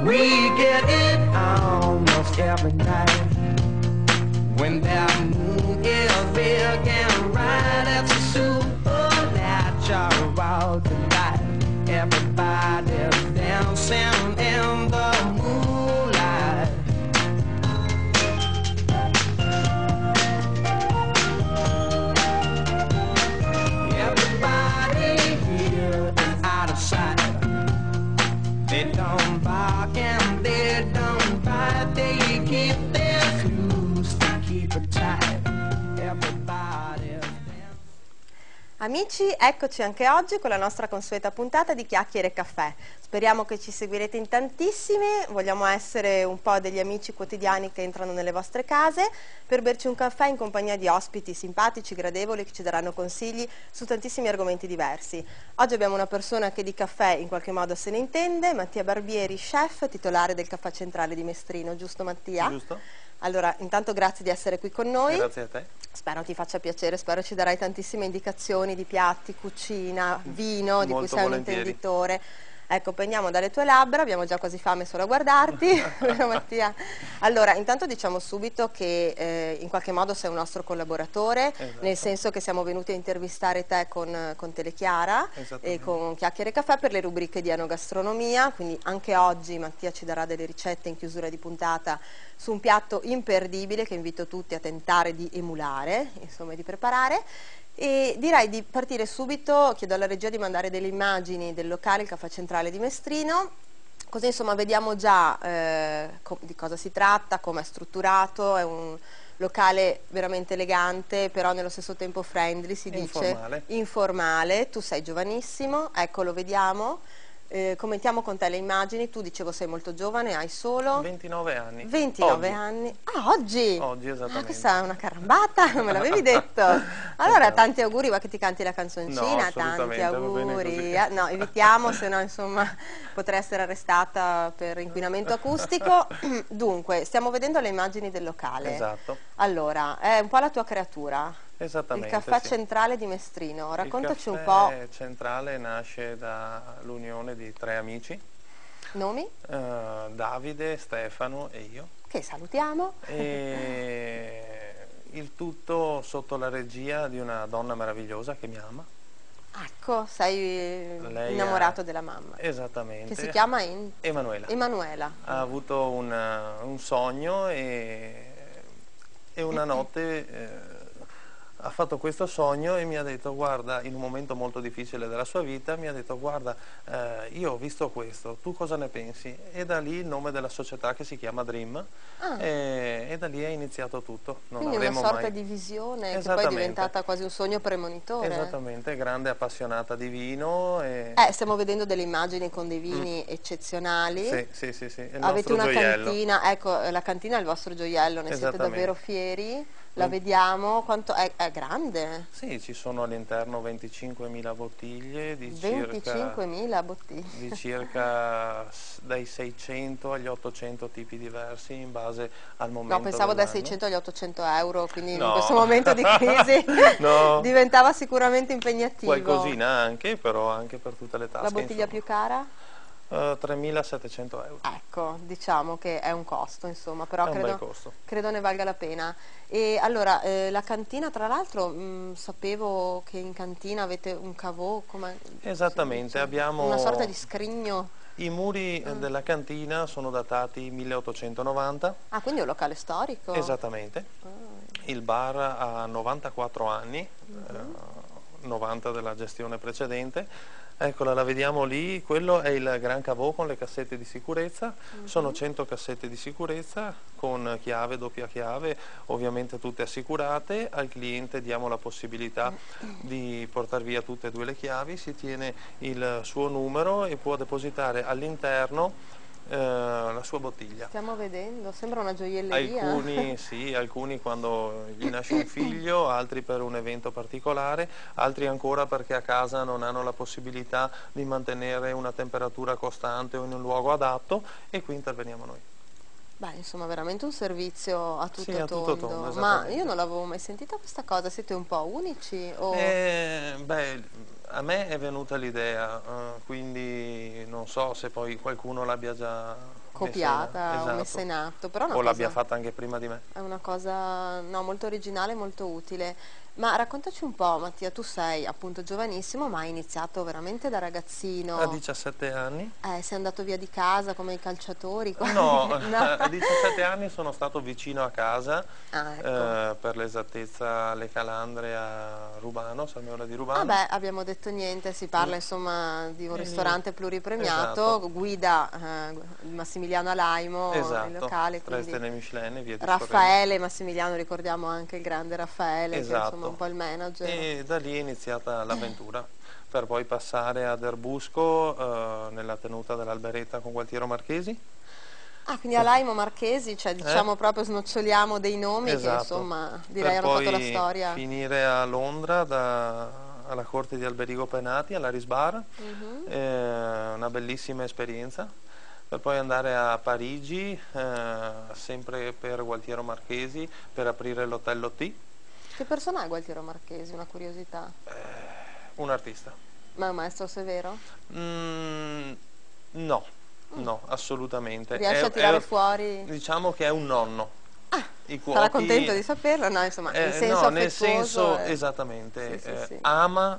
We get it almost every night. When that moon is big and bright, it's a supernatural delight. Everybody's dancing in the moonlight. Everybody here is out of sight. They don't bark and they don't bite. They keep their shoes to keep it tight. Everybody's Amici, eccoci anche oggi con la nostra consueta puntata di Chiacchiere e Caffè. Speriamo che ci seguirete in tantissimi, vogliamo essere un po' degli amici quotidiani che entrano nelle vostre case per berci un caffè in compagnia di ospiti simpatici, gradevoli, che ci daranno consigli su tantissimi argomenti diversi. Oggi abbiamo una persona che di caffè in qualche modo se ne intende, Mattia Barbieri, chef, titolare del Caffè Centrale di Mestrino, giusto Mattia? Giusto. Allora, intanto grazie di essere qui con noi. Grazie a te. Spero ti faccia piacere, spero ci darai tantissime indicazioni di piatti, cucina, vino, di cui Molto sei un volentieri. intenditore. Ecco, prendiamo dalle tue labbra, abbiamo già quasi fame solo a guardarti, vero Mattia? Allora, intanto diciamo subito che in qualche modo sei un nostro collaboratore, Esatto. nel senso che siamo venuti a intervistare te con Telechiara e con Chiacchiere e Caffè per le rubriche di enogastronomia, quindi anche oggi Mattia ci darà delle ricette in chiusura di puntata su un piatto imperdibile che invito tutti a tentare di emulare, insomma di preparare. E direi di partire subito, chiedo alla regia di mandare delle immagini del locale, il Caffè Centrale di Mestrino, così insomma vediamo già di cosa si tratta, come è strutturato, è un locale veramente elegante, però nello stesso tempo friendly, si dice. Informale. Tu sei giovanissimo, ecco lo vediamo. Commentiamo con te le immagini, tu dicevo sei molto giovane, hai solo 29 anni. 29 Oggi. anni. Ah, oggi? Oggi, esattamente. Ah, questa è una carambata, non me l'avevi detto. Allora, Esatto. tanti auguri, va che ti canti la canzoncina, No, tanti assolutamente, va bene auguri. così. No, evitiamo, se no insomma potrei essere arrestata per inquinamento acustico. Dunque, stiamo vedendo le immagini del locale. Esatto. Allora, è un po' la tua creatura. Esattamente, Il Caffè sì. Centrale di Mestrino, raccontaci un Il po'. Caffè Centrale nasce dall'unione di 3 amici, Nomi? Davide, Stefano e io. Che salutiamo. E il tutto sotto la regia di una donna meravigliosa che mi ama. Ecco, sei Lei innamorato della mamma. Esattamente. Che si chiama Emanuela. Emanuela. Ha avuto un sogno e una notte ha fatto questo sogno e mi ha detto guarda, in un momento molto difficile della sua vita, mi ha detto guarda, io ho visto questo, tu cosa ne pensi? E da lì il nome della società che si chiama Dream e da lì è iniziato tutto. Non Quindi una avremo sorta mai... di visione che poi è Esattamente. diventata quasi un sogno premonitore. Esattamente, grande appassionata di vino. Stiamo vedendo delle immagini con dei vini eccezionali. Sì. È il Avete nostro una gioiello. cantina, ecco, la cantina è il vostro gioiello, ne siete Esattamente. davvero fieri. La vediamo, quanto è grande? Sì, ci sono all'interno 25.000 bottiglie di 25.000 bottiglie. di circa dai 600 agli 800 tipi diversi in base al momento. No, pensavo dai dell'anno. 600 agli 800 euro, quindi No. in questo momento di crisi No. diventava sicuramente impegnativo. Qualcosina anche, però anche per tutte le tasche. La bottiglia insomma. più cara? 3.700 euro. Ecco, diciamo che è un costo, insomma, però È un bel costo. credo ne valga la pena. E allora, la cantina, tra l'altro, sapevo che in cantina avete un caveau, come Esattamente, abbiamo una sorta di scrigno. I muri della cantina sono datati 1890. Ah, quindi è un locale storico? Esattamente. Il bar ha 94 anni, 90 della gestione precedente. Eccola, la vediamo lì, quello è il Gran Caveau con le cassette di sicurezza, sono 100 cassette di sicurezza con chiave, doppia chiave, ovviamente tutte assicurate, al cliente diamo la possibilità di portare via tutte e due le chiavi, si tiene il suo numero e può depositare all'interno la sua bottiglia. Stiamo vedendo, sembra una gioielleria. Alcuni quando gli nasce un figlio, altri per un evento particolare, altri ancora perché a casa non hanno la possibilità di mantenere una temperatura costante o in un luogo adatto e qui interveniamo noi. Beh, insomma, veramente un servizio a tutto Sì, a tutto tondo. tondo, Ma io esattamente. non l'avevo mai sentita questa cosa, siete un po' unici? O... Beh, a me è venuta l'idea, quindi non so se poi qualcuno l'abbia già messa in atto, copiata o messa esatto, in atto, però o l'abbia fatta anche prima di me. è una cosa no, molto originale e molto utile. Ma raccontaci un po', Mattia, tu sei appunto giovanissimo, ma hai iniziato veramente da A ragazzino. 17 anni? Sei andato via di casa come i calciatori No, quasi? No. a 17 anni sono stato vicino a casa, Ah, ecco. per l'esattezza alle Calandre a Rubano, San Mauro di Ah Rubano. beh, abbiamo detto niente, si parla insomma di un E lì, ristorante esatto, pluripremiato, guida Massimiliano Alaimo, il esatto, locale, 3 quindi stelle Michelin e via discorrendo. Raffaele, Massimiliano, ricordiamo anche il grande Raffaele, che è insomma un Esatto, po' il manager. e da lì è iniziata l'avventura, per poi passare ad Erbusco, nella tenuta dell'Alberetta con Gualtiero Marchesi. Ah, quindi Alaimo, Marchesi, cioè Eh? diciamo proprio snoccioliamo dei nomi che Esatto, insomma direi per hanno fatto la poi storia. finire a Londra alla corte di Alberigo Penati, all'Aris Bar, Mhm. una bellissima esperienza, per poi andare a Parigi, sempre per Gualtiero Marchesi, per aprire l'Hotel Lotti, Che persona è Gualtiero Marchesi? Una curiosità. un artista. Ma è un maestro severo? Mm, no, no, assolutamente. Riesce a tirare fuori? Diciamo che è un nonno. I Sarà cuochi, contento di saperlo? No, insomma, in senso no, nel affettuoso. senso, esattamente, Sì, sì, sì. ama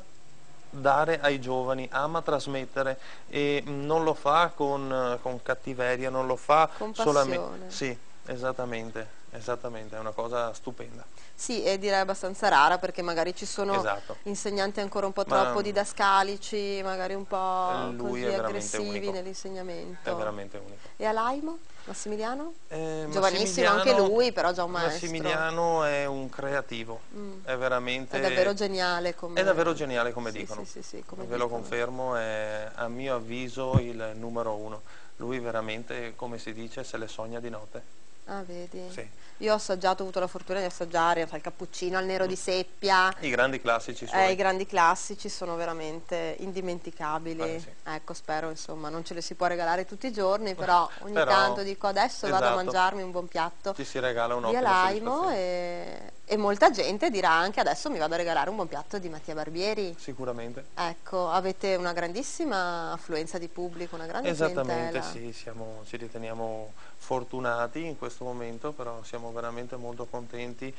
dare ai giovani, ama trasmettere e non lo fa con cattiveria, non lo fa Con solamente... passione. Sì, esattamente, esattamente, è una cosa stupenda. Sì, e direi abbastanza rara perché magari ci sono Esatto, insegnanti ancora un po' ma troppo didascalici, magari un po' lui così è veramente aggressivi unico, è nell'insegnamento. veramente unico. E Alaimo? Massimiliano? Giovanissimo anche Massimiliano, lui, però già un maestro. Massimiliano è un creativo, Mm. è È davvero veramente, geniale è davvero come... geniale come Sì, sì, dicono, sì, sì, come ve lo dicono. confermo, è a mio avviso il numero uno. Lui veramente, come si dice, se le sogna di notte. Ah, vedi. Sì. Io ho assaggiato, ho avuto la fortuna di assaggiare il cappuccino al nero di seppia. I grandi classici I suoi. grandi classici sono veramente indimenticabili. Sì. Ecco, spero, insomma, non ce le si può regalare tutti i giorni, però ogni Però, tanto dico adesso vado a esatto, mangiarmi un buon piatto ci si regala di un'ottima Alaimo soddisfazione. e molta gente dirà anche adesso mi vado a regalare un buon piatto di Mattia Barbieri. Sicuramente. Ecco, avete una grandissima affluenza di pubblico, una grande Esattamente, clientela. sì, ci riteniamo fortunati in questo momento, però siamo veramente molto contenti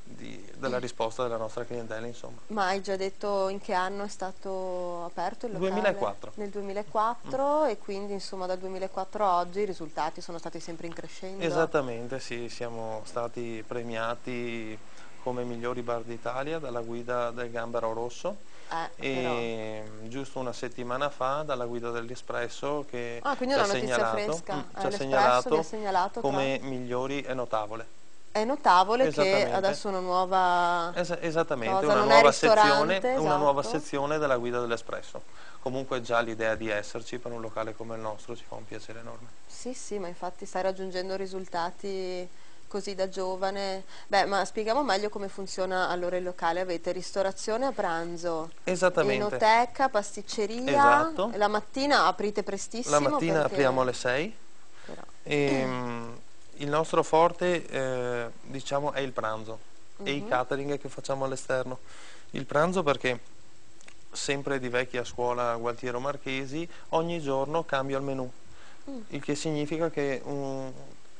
della risposta della nostra clientela, insomma. Ma hai già detto in che anno è stato aperto il locale? 2004. Nel 2004 e quindi insomma dal 2004 a oggi i risultati sono stati sempre in crescendo. Esattamente, sì, siamo stati premiati come migliori bar d'Italia dalla guida del Gambero Rosso Però. e giusto una settimana fa dalla guida dell'Espresso che Ah, quindi ci ha una notizia segnalato, fresca. ci ha L'Espresso vi ha segnalato segnalato come migliori e notavole. È notevole che Esattamente. adesso una nuova Esattamente, cosa, non è ristorante, una nuova esatto. sezione della guida dell'Espresso. Comunque già l'idea di esserci per un locale come il nostro ci fa un piacere enorme. Sì, sì, ma infatti stai raggiungendo risultati così da giovane. Beh, ma spieghiamo meglio come funziona allora il locale. Avete ristorazione a pranzo, Esattamente. enoteca, pasticceria. Esatto. La mattina aprite La prestissimo mattina perché... apriamo alle 6 Però... e il nostro forte diciamo è il pranzo e i catering che facciamo all'esterno. Il pranzo perché sempre di vecchia scuola Gualtiero Marchesi ogni giorno cambia il menù, il che significa che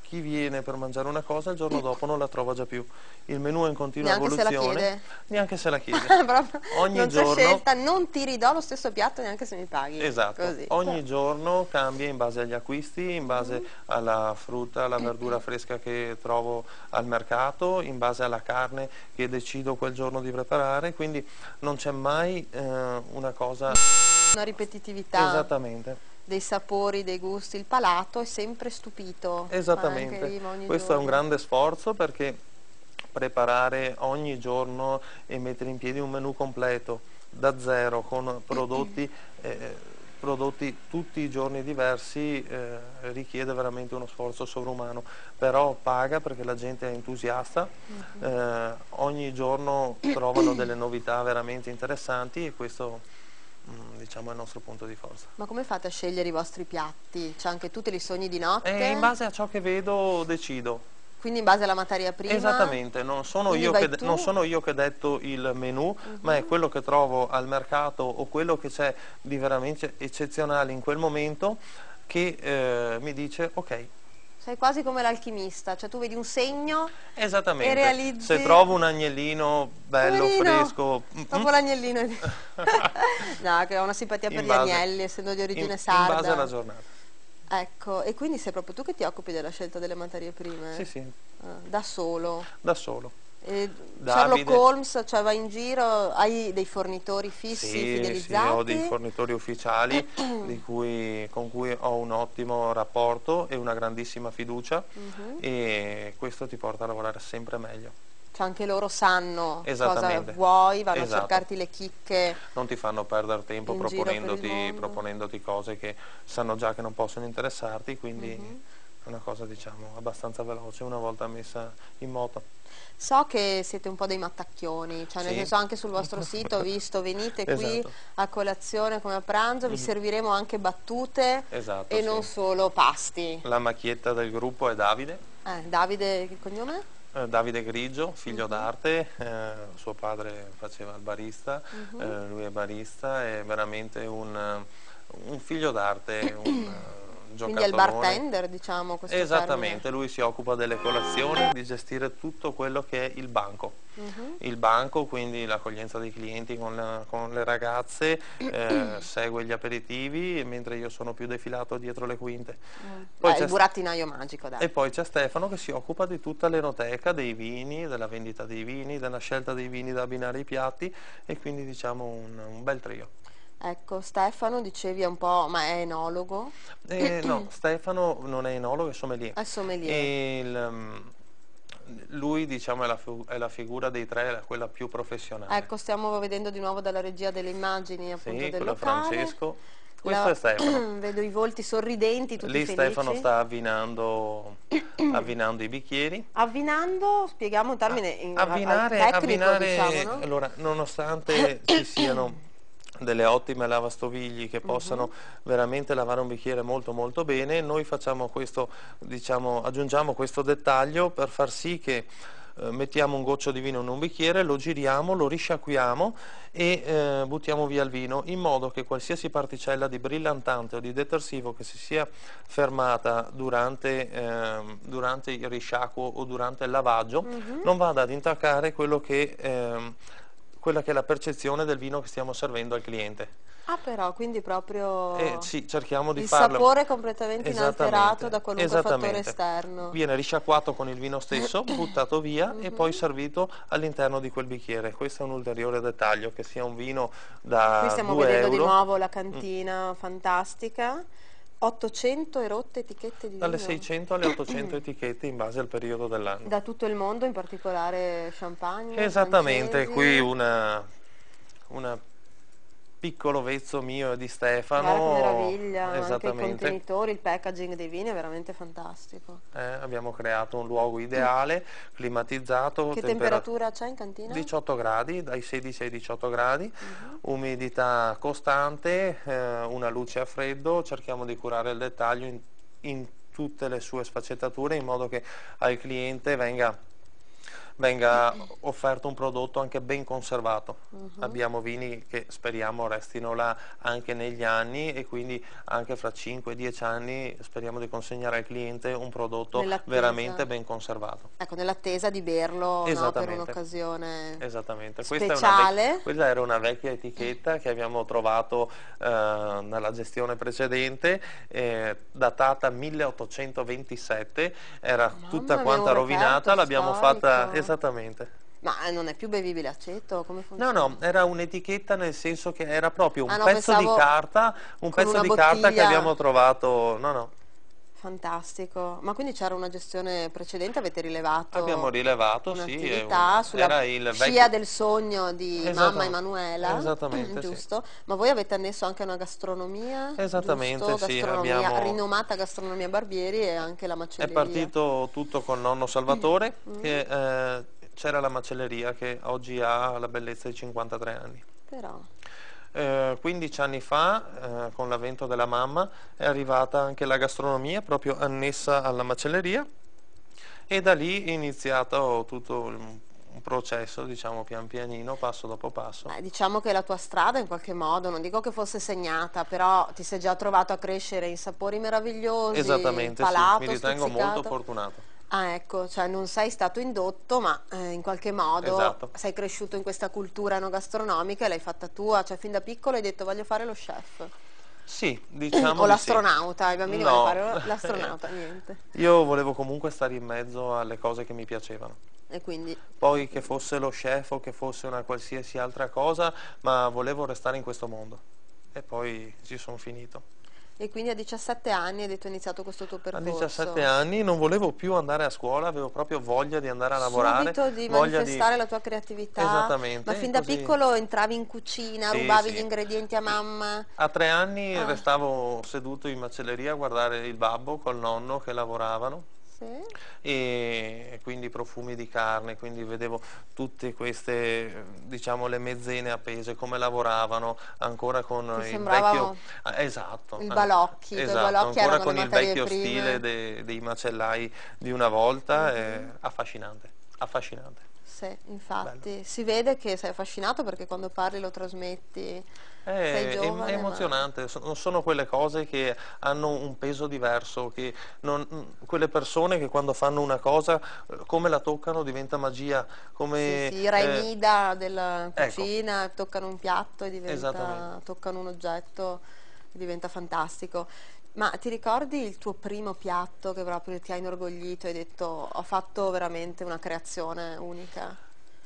chi viene per mangiare una cosa il giorno dopo non la trova già più. Il menù è in continua Neanche se la evoluzione, chiede. neanche se la chiede. Proprio Ogni non c'è giorno, scelta, non ti ridò lo stesso piatto neanche se mi paghi. esatto, Così. ogni giorno cambia in base agli acquisti, in base alla frutta, alla verdura fresca che trovo al mercato, in base alla carne che decido quel giorno di preparare, quindi non c'è mai una cosa... Una ripetitività Esattamente. dei sapori, dei gusti, il palato è sempre stupito. Anche Esattamente, lì, ma ogni questo è un giorno. grande sforzo perché preparare ogni giorno e mettere in piedi un menù completo da zero con prodotti tutti i giorni diversi richiede veramente uno sforzo sovrumano, però paga perché la gente è entusiasta, ogni giorno trovano delle novità veramente interessanti e questo diciamo, è il nostro punto di forza. Ma come fate a scegliere i vostri piatti? C'è anche tu te li sogni di notte? In base a ciò che vedo decido. Quindi in base alla materia prima? Esattamente, non sono io che detto il menù, ma è quello che trovo al mercato o quello che c'è di veramente eccezionale in quel momento che mi dice ok. Sei quasi come l'alchimista, cioè tu vedi un segno Esattamente. e realizzi... Se trovo un agnellino bello, Poverino, fresco... dopo l'agnellino... No, che ho una simpatia per gli agnelli, essendo di origine sarda. In base alla giornata. Ecco, e quindi sei proprio tu che ti occupi della scelta delle materie prime? Sì, sì. Da solo? Da solo. E Sherlock Holmes, cioè vai in giro, hai dei fornitori fissi, fidelizzati? Sì, ho dei fornitori ufficiali con cui ho un ottimo rapporto e una grandissima fiducia e questo ti porta a lavorare sempre meglio. Cioè anche loro sanno cosa vuoi, vanno a cercarti le chicche. Non ti fanno perdere tempo proponendoti cose che sanno già che non possono interessarti, quindi è una cosa, diciamo, abbastanza veloce una volta messa in moto. So che siete un po' dei mattacchioni, cioè nel senso anche sul vostro sito ho visto, venite qui a colazione come a pranzo, vi serviremo anche battute e non solo pasti. La macchietta del gruppo è Davide. Davide, che cognome? Davide Grigio, figlio d'arte, suo padre faceva il barista, lui è barista, è veramente un figlio d'arte, un quindi è il bartender, diciamo, questo esattamente, termine. lui si occupa delle colazioni, di gestire tutto quello che è il banco. Il banco, quindi l'accoglienza dei clienti con le ragazze, segue gli aperitivi, mentre io sono più defilato dietro le quinte. Poi il burattinaio magico, dai. E poi c'è Stefano che si occupa di tutta l'enoteca dei vini, della vendita dei vini, della scelta dei vini da abbinare ai piatti e quindi diciamo un bel trio. Ecco, Stefano, dicevi un po', ma è enologo? No, Stefano non è enologo, è sommelier. È sommelier. Lui, diciamo, è la figura dei tre, quella più professionale. Ecco, stiamo vedendo di nuovo dalla regia delle immagini appunto del locale. Francesco. Questo è Stefano. Vedo i volti sorridenti, tutti Lì felici. Stefano sta avvinando i bicchieri. Avvinando, spieghiamo un termine Avvinare, diciamo, no? Allora, nonostante ci siano delle ottime lavastoviglie che possano veramente lavare un bicchiere molto molto bene, noi facciamo questo, diciamo, aggiungiamo questo dettaglio per far sì che mettiamo un goccio di vino in un bicchiere, lo giriamo, lo risciacquiamo e buttiamo via il vino, in modo che qualsiasi particella di brillantante o di detersivo che si sia fermata durante il risciacquo o durante il lavaggio non vada ad intaccare quella che è la percezione del vino che stiamo servendo al cliente. Ah, però, quindi proprio sì, cerchiamo di il farlo. sapore completamente inalterato da qualunque fattore esterno. Viene risciacquato con il vino stesso, buttato via e poi servito all'interno di quel bicchiere. Questo è un ulteriore dettaglio, che sia un vino da Qui stiamo 2 vedendo euro. di nuovo la cantina fantastica. 800 erotte etichette di vino. Dalle 600 alle 800 etichette in base al periodo dell'anno. Da tutto il mondo, in particolare champagne? Esattamente, francesi. qui una piccolo vezzo mio e di Stefano. Guarda che meraviglia, anche i contenitori, il packaging dei vini è veramente fantastico. Abbiamo creato un luogo ideale, climatizzato. Che temperatura c'è in cantina? 18 gradi, dai 16 ai 18 gradi, umidità costante, una luce a freddo, cerchiamo di curare il dettaglio in tutte le sue sfaccettature in modo che al cliente venga offerto un prodotto anche ben conservato. Abbiamo vini che speriamo restino là anche negli anni e quindi anche fra 5-10 anni speriamo di consegnare al cliente un prodotto veramente ben conservato. Ecco, nell'attesa di berlo, no, per un'occasione speciale. Quella era una vecchia etichetta che abbiamo trovato nella gestione precedente, datata 1827, era tutta quanta rovinata, l'abbiamo fatta. Esattamente. Ma non è più bevibile aceto? Come funziona? No, era un'etichetta nel senso che era proprio un pezzo di carta, che abbiamo trovato. No. Fantastico. Ma quindi c'era una gestione precedente, avete rilevato? Abbiamo rilevato, un'attività sulla scia del sogno di mamma Emanuela. Esattamente, giusto? Ma voi avete annesso anche una gastronomia? Esattamente, giusto? sì. Rinomata gastronomia Barbieri e anche la macelleria. È partito tutto con nonno Salvatore, che c'era la macelleria che oggi ha la bellezza di 53 anni. Però... 15 anni fa, con l'avvento della mamma, è arrivata anche la gastronomia, proprio annessa alla macelleria, e da lì è iniziato tutto un processo, diciamo, pian pianino, passo dopo passo. Diciamo che la tua strada in qualche modo, non dico che fosse segnata, però ti sei già trovato a crescere in sapori meravigliosi, Esattamente, palato, sì, mi ritengo stuzzicato. molto fortunato. Ah, ecco, cioè non sei stato indotto, ma in qualche modo Esatto. sei cresciuto in questa cultura enogastronomica e l'hai fatta tua, cioè fin da piccolo hai detto voglio fare lo chef. Sì, diciamo O di l'astronauta, i bambini No. vogliono fare l'astronauta, niente. Io volevo comunque stare in mezzo alle cose che mi piacevano. E quindi, Poi che fosse lo chef o che fosse una qualsiasi altra cosa, ma volevo restare in questo mondo. E poi ci sono finito. e quindi a 17 anni hai detto hai iniziato questo tuo A percorso. 17 anni non volevo più andare a scuola, avevo proprio voglia di andare a lavorare. Subito di voglia manifestare la tua creatività. Esattamente. Ma fin da così. piccolo entravi in cucina, Sì, rubavi sì. gli ingredienti a mamma. A 3 anni restavo seduto in macelleria a guardare il babbo col nonno che lavoravano. Sì. E quindi profumi di carne, quindi vedevo tutte queste, diciamo, le mezzene appese, come lavoravano ancora con Ti il sembrava vecchio, esatto, il balocchi, quei esatto, balocchi ancora erano con le il materie vecchio prime. stile dei macellai di una volta, affascinante, affascinante. Sì, infatti, Bello. si vede che sei affascinato perché quando parli lo trasmetti, sei giovane, È emozionante, sono quelle cose che hanno un peso diverso, quelle persone che quando fanno una cosa, come la toccano diventa magia, come... Sì, Rai Mida della ecco. cucina, toccano un piatto e Esattamente. toccano un oggetto e diventa fantastico. Ma ti ricordi il tuo primo piatto che proprio ti ha inorgoglito e hai detto ho fatto veramente una creazione unica?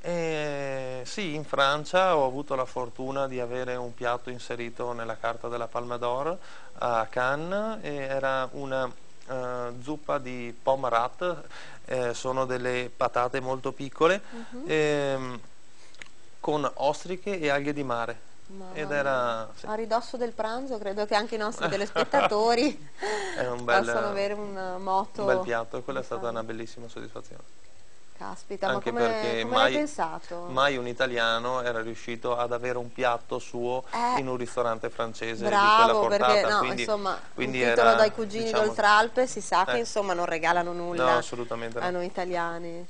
Sì, in Francia ho avuto la fortuna di avere un piatto inserito nella carta della Palme d'Or a Cannes, e era una zuppa di pomme rat, sono delle patate molto piccole, con ostriche e alghe di mare. Mamma Ed mia. era... sì. A ridosso del pranzo credo che anche i nostri telespettatori È un possano avere un moto. bel piatto, e quella è di stata fame. una bellissima soddisfazione. Caspita, Anche ma perché come l'hai pensato? mai un italiano era riuscito ad avere un piatto suo in un ristorante francese di quella Bravo, portata, perché no, quindi, insomma, quindi un titolo era, dai cugini diciamo, d'Oltralpe si sa che insomma non regalano no, nulla assolutamente a no. noi italiani.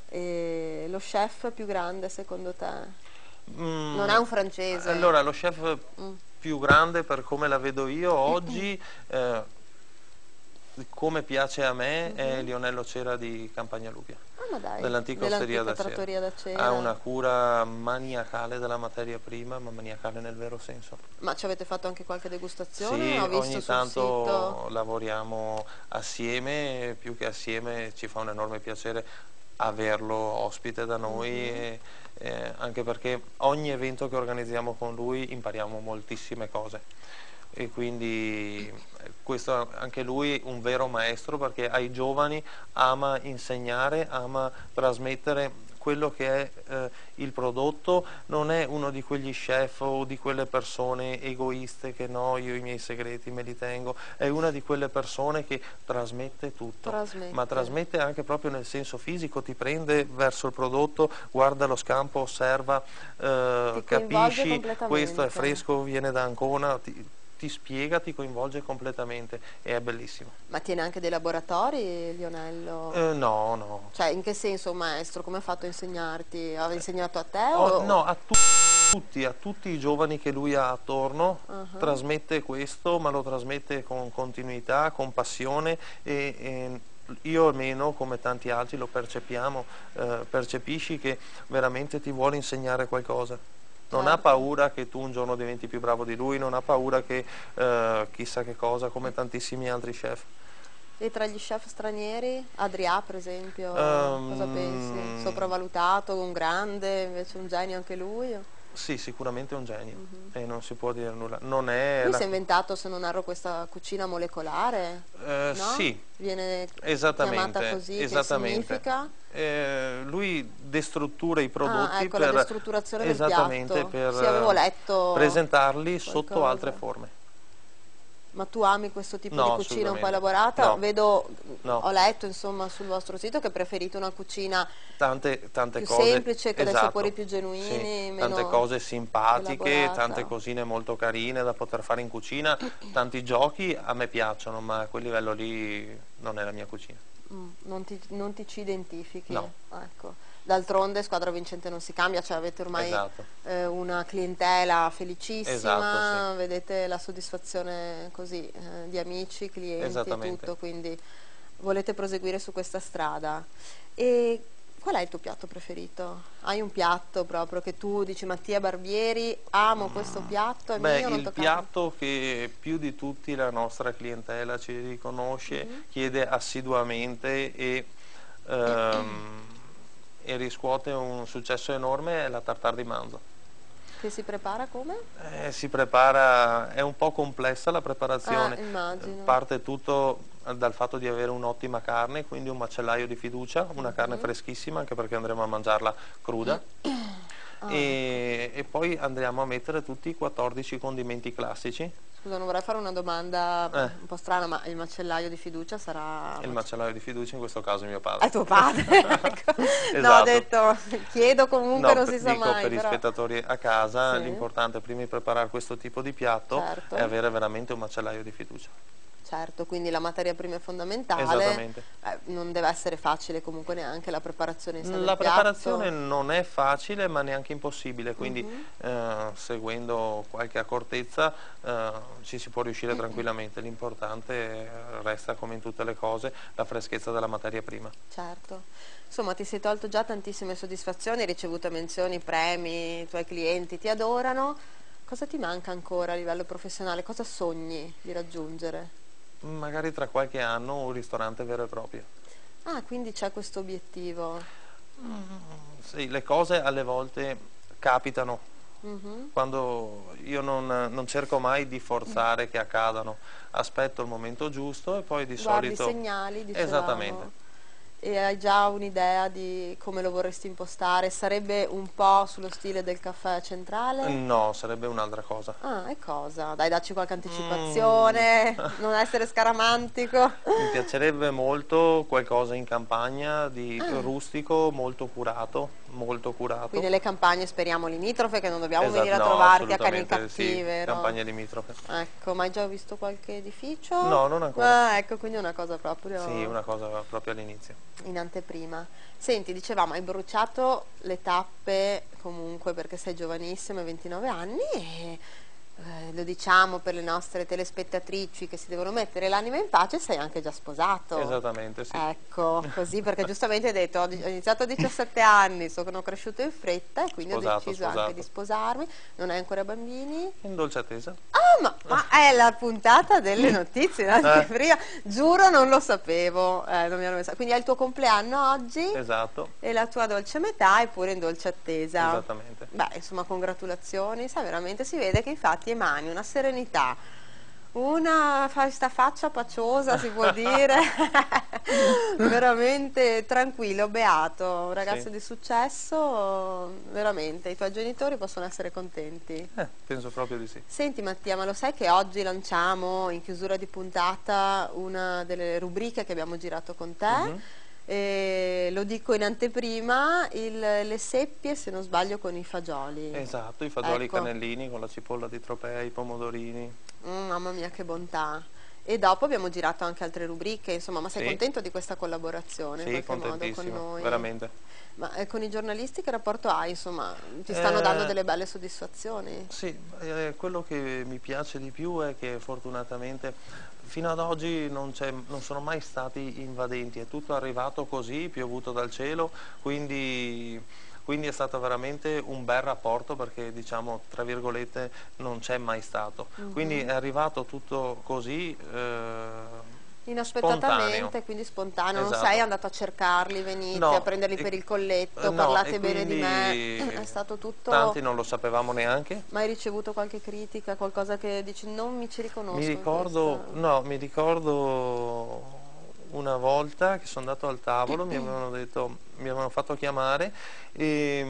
E lo chef più grande secondo te? Non è un francese. Allora, lo chef più grande, per come la vedo io oggi, come piace a me, è Lionello Cera di Campagnalupia, Ah, ma dai, dell'antica osteria da trattoria da Cera. Ha una cura maniacale della materia prima, ma maniacale nel vero senso. Ma ci avete fatto anche qualche degustazione? Sì, Ho visto ogni sul tanto sito. lavoriamo assieme, più che assieme ci fa un enorme piacere averlo ospite da noi, anche perché ogni evento che organizziamo con lui impariamo moltissime cose, e quindi questo anche lui un vero maestro, perché ai giovani ama insegnare, ama trasmettere quello che è il prodotto. Non è uno di quegli chef o di quelle persone egoiste che no, io i miei segreti me li tengo, è una di quelle persone che trasmette tutto, ma trasmette anche proprio nel senso fisico, ti prende verso il prodotto, guarda lo scampo, osserva, capisci, questo è fresco, viene da Ancona, ti spiega, ti coinvolge completamente, e è bellissimo. Ma tiene anche dei laboratori, Lionello? No, no. Cioè, in che senso un maestro? Come ha fatto a insegnarti? Ha insegnato a te? No, a tutti i giovani che lui ha attorno, trasmette questo, ma lo trasmette con continuità, con passione, e io almeno, come tanti altri, lo percepiamo, percepisci che veramente ti vuole insegnare qualcosa. Non ha paura che tu un giorno diventi più bravo di lui, non ha paura che chissà che cosa, come tantissimi altri chef. E tra gli chef stranieri, Adrià per esempio, cosa pensi? Sopravvalutato, un grande, invece un genio anche lui? Sì, sicuramente è un genio, e non si può dire nulla. Non è Lui si è inventato, se non erro, questa cucina molecolare, no? Sì, Viene esattamente, chiamata così, esattamente. che significa? Lui destruttura i prodotti ecco, la destrutturazione del esattamente piatto. per Sì, avevo letto presentarli qualcosa. sotto altre forme. Ma tu ami questo tipo No, di cucina un po' assolutamente. elaborata? No. Vedo No. Ho letto insomma sul vostro sito che preferite una cucina tante più cose, semplice, con dei esatto, sapori più genuini, sì, meno tante cose simpatiche, elaborata. tante cosine molto carine da poter fare in cucina, tanti giochi a me piacciono, ma a quel livello lì non è la mia cucina. Non ti ci identifichi? No. Ecco. D'altronde squadra vincente non si cambia, cioè avete ormai Esatto. una clientela felicissima, Esatto, sì. vedete la soddisfazione così di amici, clienti e Esattamente. tutto, quindi volete proseguire su questa strada. E qual è il tuo piatto preferito? Hai un piatto proprio che tu dici Mattia Barbieri, amo questo piatto, è mio, non Il toccate? piatto che più di tutti la nostra clientela ci riconosce, chiede assiduamente e riscuote un successo enorme è la tartare di manzo. Che si prepara come? Si prepara, è un po' complessa la preparazione, immagino. parte tutto dal fatto di avere un'ottima carne, quindi un macellaio di fiducia, una carne freschissima anche perché andremo a mangiarla cruda e poi andremo a mettere tutti i 14 condimenti classici. Scusa, non vorrei fare una domanda un po' strana, ma il macellaio di fiducia sarà... Il macellaio di fiducia in questo caso è mio padre. È tuo padre? Ecco. Esatto. No, ho detto, chiedo comunque, non si sa dico mai. per però... gli spettatori a casa, Sì. l'importante prima di preparare questo tipo di piatto Certo. è avere veramente un macellaio di fiducia. Certo, quindi la materia prima è fondamentale. Esattamente. Non deve essere facile comunque neanche la preparazione in sé del La piatto. preparazione non è facile ma neanche impossibile, quindi seguendo qualche accortezza ci si può riuscire tranquillamente. L'importante resta, come in tutte le cose, la freschezza della materia prima. Certo. Insomma, ti sei tolto già tantissime soddisfazioni, hai ricevuto menzioni, premi, i tuoi clienti ti adorano. Cosa ti manca ancora a livello professionale? Cosa sogni di raggiungere? Magari tra qualche anno un ristorante vero e proprio. Ah, quindi c'è questo obiettivo. Sì, le cose alle volte capitano, quando io non cerco mai di forzare che accadano, aspetto il momento giusto e poi di Guardi solito... i segnali, dicevamo. Esattamente. E hai già un'idea di come lo vorresti impostare? Sarebbe un po' sullo stile del caffè centrale? No, sarebbe un'altra cosa. Ah, e cosa? Dai, dacci qualche anticipazione, non essere scaramantico. Mi piacerebbe molto qualcosa in campagna di rustico, molto curato, molto curato. Quindi le campagne speriamo limitrofe, che non dobbiamo Esatto, venire a no, trovarti a assolutamente sì, Canicattì, no? campagne limitrofe. Ecco, ma hai già visto qualche edificio? No, non ancora. Ah, ecco, quindi una cosa proprio Sì, una cosa proprio all'inizio. in anteprima. Senti, dicevamo, hai bruciato le tappe comunque perché sei giovanissima, hai 29 anni e lo diciamo per le nostre telespettatrici che si devono mettere l'anima in pace, sei anche già sposato. Esattamente, sì. Ecco, così perché giustamente hai detto ho iniziato a 17 anni, sono cresciuto in fretta e quindi ho deciso anche di sposarmi, non hai ancora bambini? In dolce attesa. Ah, ma è la puntata delle notizie, prima, giuro non lo sapevo, non mi hanno messo. Quindi è il tuo compleanno oggi Esatto. e la tua dolce metà è pure in dolce attesa. Esattamente. Beh, insomma, congratulazioni, sai, veramente si vede che infatti emani una serenità, questa faccia paciosa, si può dire, veramente tranquillo, beato, un ragazzo di successo, veramente, i tuoi genitori possono essere contenti. Penso proprio di sì. Senti Mattia, ma lo sai che oggi lanciamo in chiusura di puntata una delle rubriche che abbiamo girato con te? E lo dico in anteprima, le seppie, se non sbaglio, con i fagioli. Esatto, i fagioli Ecco. cannellini con la cipolla di Tropea, i pomodorini. Mamma mia, che bontà. E dopo abbiamo girato anche altre rubriche, insomma, ma sei Sì. contento di questa collaborazione in Sì, qualche modo con contentissimo, noi? veramente. Ma con i giornalisti che rapporto hai? Insomma, ti stanno dando delle belle soddisfazioni? Sì, quello che mi piace di più è che fortunatamente fino ad oggi non sono mai stati invadenti, è tutto arrivato così, piovuto dal cielo, quindi è stato veramente un bel rapporto perché, diciamo, tra virgolette, non c'è mai stato. Quindi è arrivato tutto così Inaspettatamente, spontaneo. quindi spontaneo, non Esatto. sei andato a cercarli, venite No, a prenderli per il colletto, parlate bene di me, è stato tutto... Tanti non lo sapevamo neanche. Ma hai ricevuto qualche critica, qualcosa che dici non mi ci riconosco? Mi ricordo una volta che sono andato al tavolo, mi avevano fatto chiamare e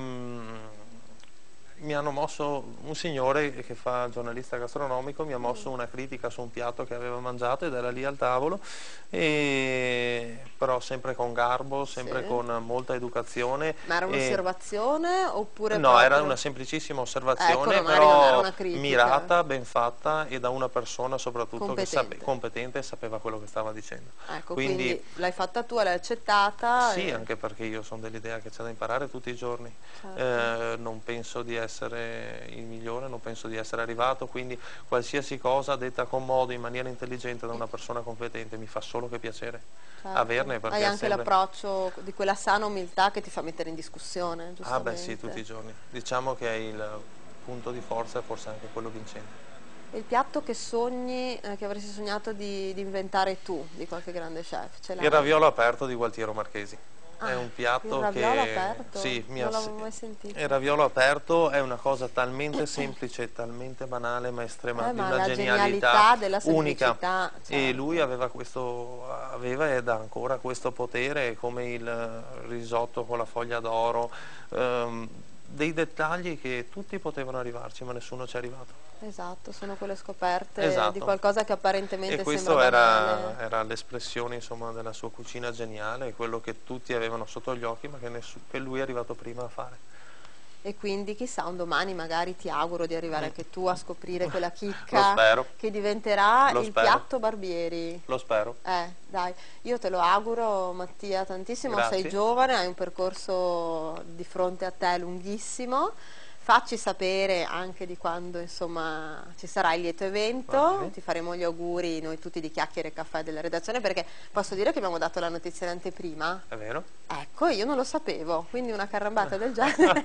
mi hanno mosso, un signore che fa giornalista gastronomico mi ha mosso una critica su un piatto che aveva mangiato ed era lì al tavolo, però sempre con garbo, sempre con molta educazione. Ma era un'osservazione oppure no, proprio... era una semplicissima osservazione, ecco, però mirata, ben fatta e da una persona soprattutto competente. che competente e sapeva quello che stava dicendo. Ecco, quindi l'hai fatta tu, l'hai accettata? Sì, anche perché io sono dell'idea che c'è da imparare tutti i giorni. Certo. Non penso di essere il migliore, non penso di essere arrivato, quindi qualsiasi cosa detta con modo, in maniera intelligente da una persona competente mi fa solo che piacere averne. Perché hai anche l'approccio di quella sana umiltà che ti fa mettere in discussione, giustamente. Ah beh sì, tutti i giorni. Diciamo che è il punto di forza e forse anche quello vincente. Il piatto che sogni, che avresti sognato di inventare tu, di qualche grande chef? Ce l'hai? Il raviolo aperto di Gualtiero Marchesi. È un piatto il raviolo aperto? Sì, non l'avevo mai sentito. Il raviolo aperto è una cosa talmente semplice, talmente banale, ma estrema, di una genialità della unica. certo. E lui aveva ed ha ancora questo potere, come il risotto con la foglia d'oro, dei dettagli che tutti potevano arrivarci, ma nessuno ci è arrivato. Esatto, sono quelle scoperte di qualcosa che apparentemente e questo sembra banale. era l'espressione, insomma, della sua cucina geniale, quello che tutti avevano sotto gli occhi ma che lui è arrivato prima a fare. E quindi chissà, un domani magari ti auguro di arrivare anche tu a scoprire quella chicca Lo spero. che diventerà Lo il spero. piatto Barbieri. Lo spero. Dai, io te lo auguro, Mattia, tantissimo. Grazie. Sei giovane, hai un percorso di fronte a te lunghissimo. Facci sapere anche di quando, insomma, ci sarà il lieto evento. Ti faremo gli auguri noi tutti di Chiacchiere e Caffè della redazione, perché posso dire che abbiamo dato la notizia in anteprima. È vero? Ecco, io non lo sapevo, quindi una carambata del genere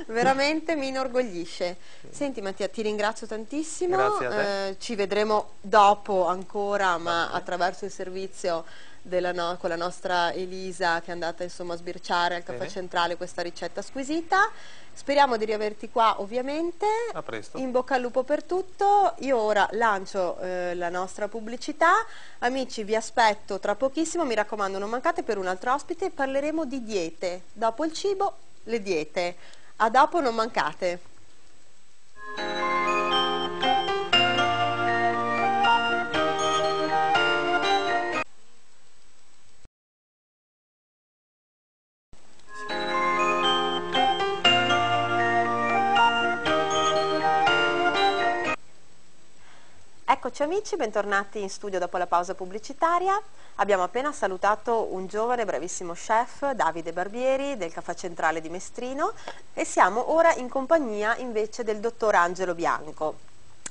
veramente mi inorgoglisce. Senti Mattia, ti ringrazio tantissimo. Grazie a te. Ci vedremo dopo ancora, ma attraverso il servizio con la nostra Elisa, che è andata, insomma, a sbirciare al Caffè Centrale questa ricetta squisita. Speriamo di riaverti qua, ovviamente. A presto. In bocca al lupo per tutto. Io ora lancio la nostra pubblicità. Amici, vi aspetto tra pochissimo, mi raccomando non mancate per un altro ospite. Parleremo di diete, dopo il cibo le diete. A dopo, non mancate. Eccoci amici, bentornati in studio dopo la pausa pubblicitaria. Abbiamo appena salutato un giovane bravissimo chef, Davide Barbieri, del Caffè Centrale di Mestrino, e siamo ora in compagnia invece del dottor Angelo Bianco,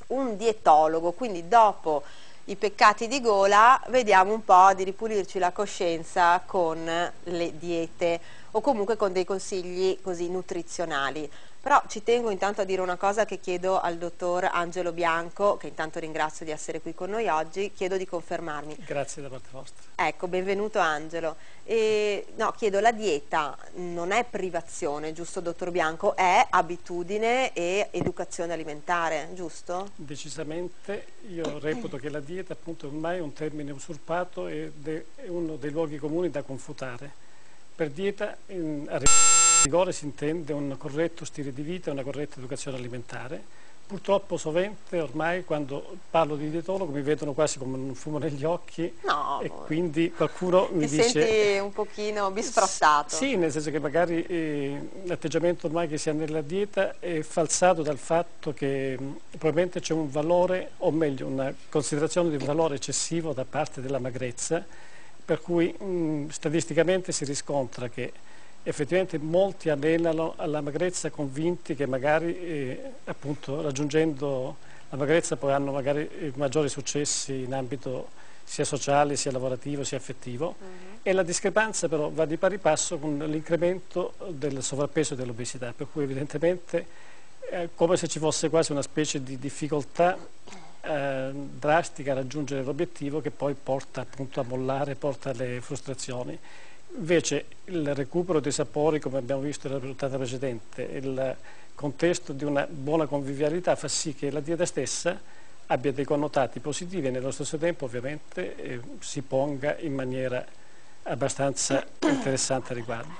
un dietologo. Quindi dopo i peccati di gola vediamo un po' di ripulirci la coscienza con le diete o comunque con dei consigli così nutrizionali. Però ci tengo intanto a dire una cosa che chiedo al dottor Angelo Bianco, che intanto ringrazio di essere qui con noi oggi, chiedo di confermarmi. Grazie da parte vostra. Ecco, benvenuto Angelo. Chiedo, la dieta non è privazione, giusto dottor Bianco? È abitudine e educazione alimentare, giusto? Decisamente, io reputo che la dieta appunto ormai è un termine usurpato ed è uno dei luoghi comuni da confutare. Per dieta a rigore si intende un corretto stile di vita e una corretta educazione alimentare. Purtroppo sovente ormai quando parlo di dietologo mi vedono quasi come un fumo negli occhi, no, e quindi qualcuno mi dice... Ti senti un pochino bisfrattato? Sì, nel senso che magari l'atteggiamento ormai che si ha nella dieta è falsato dal fatto che probabilmente c'è un valore, o meglio una considerazione di un valore eccessivo da parte della magrezza, per cui statisticamente si riscontra che effettivamente molti allenano alla magrezza convinti che magari appunto raggiungendo la magrezza poi hanno magari maggiori successi in ambito sia sociale, sia lavorativo, sia affettivo, e la discrepanza però va di pari passo con l'incremento del sovrappeso e dell'obesità, per cui evidentemente è come se ci fosse quasi una specie di difficoltà drastica a raggiungere l'obiettivo, che poi porta appunto a mollare, porta alle frustrazioni. Invece il recupero dei sapori, come abbiamo visto nella puntata precedente, il contesto di una buona convivialità fa sì che la dieta stessa abbia dei connotati positivi e nello stesso tempo ovviamente si ponga in maniera abbastanza interessante a riguardo.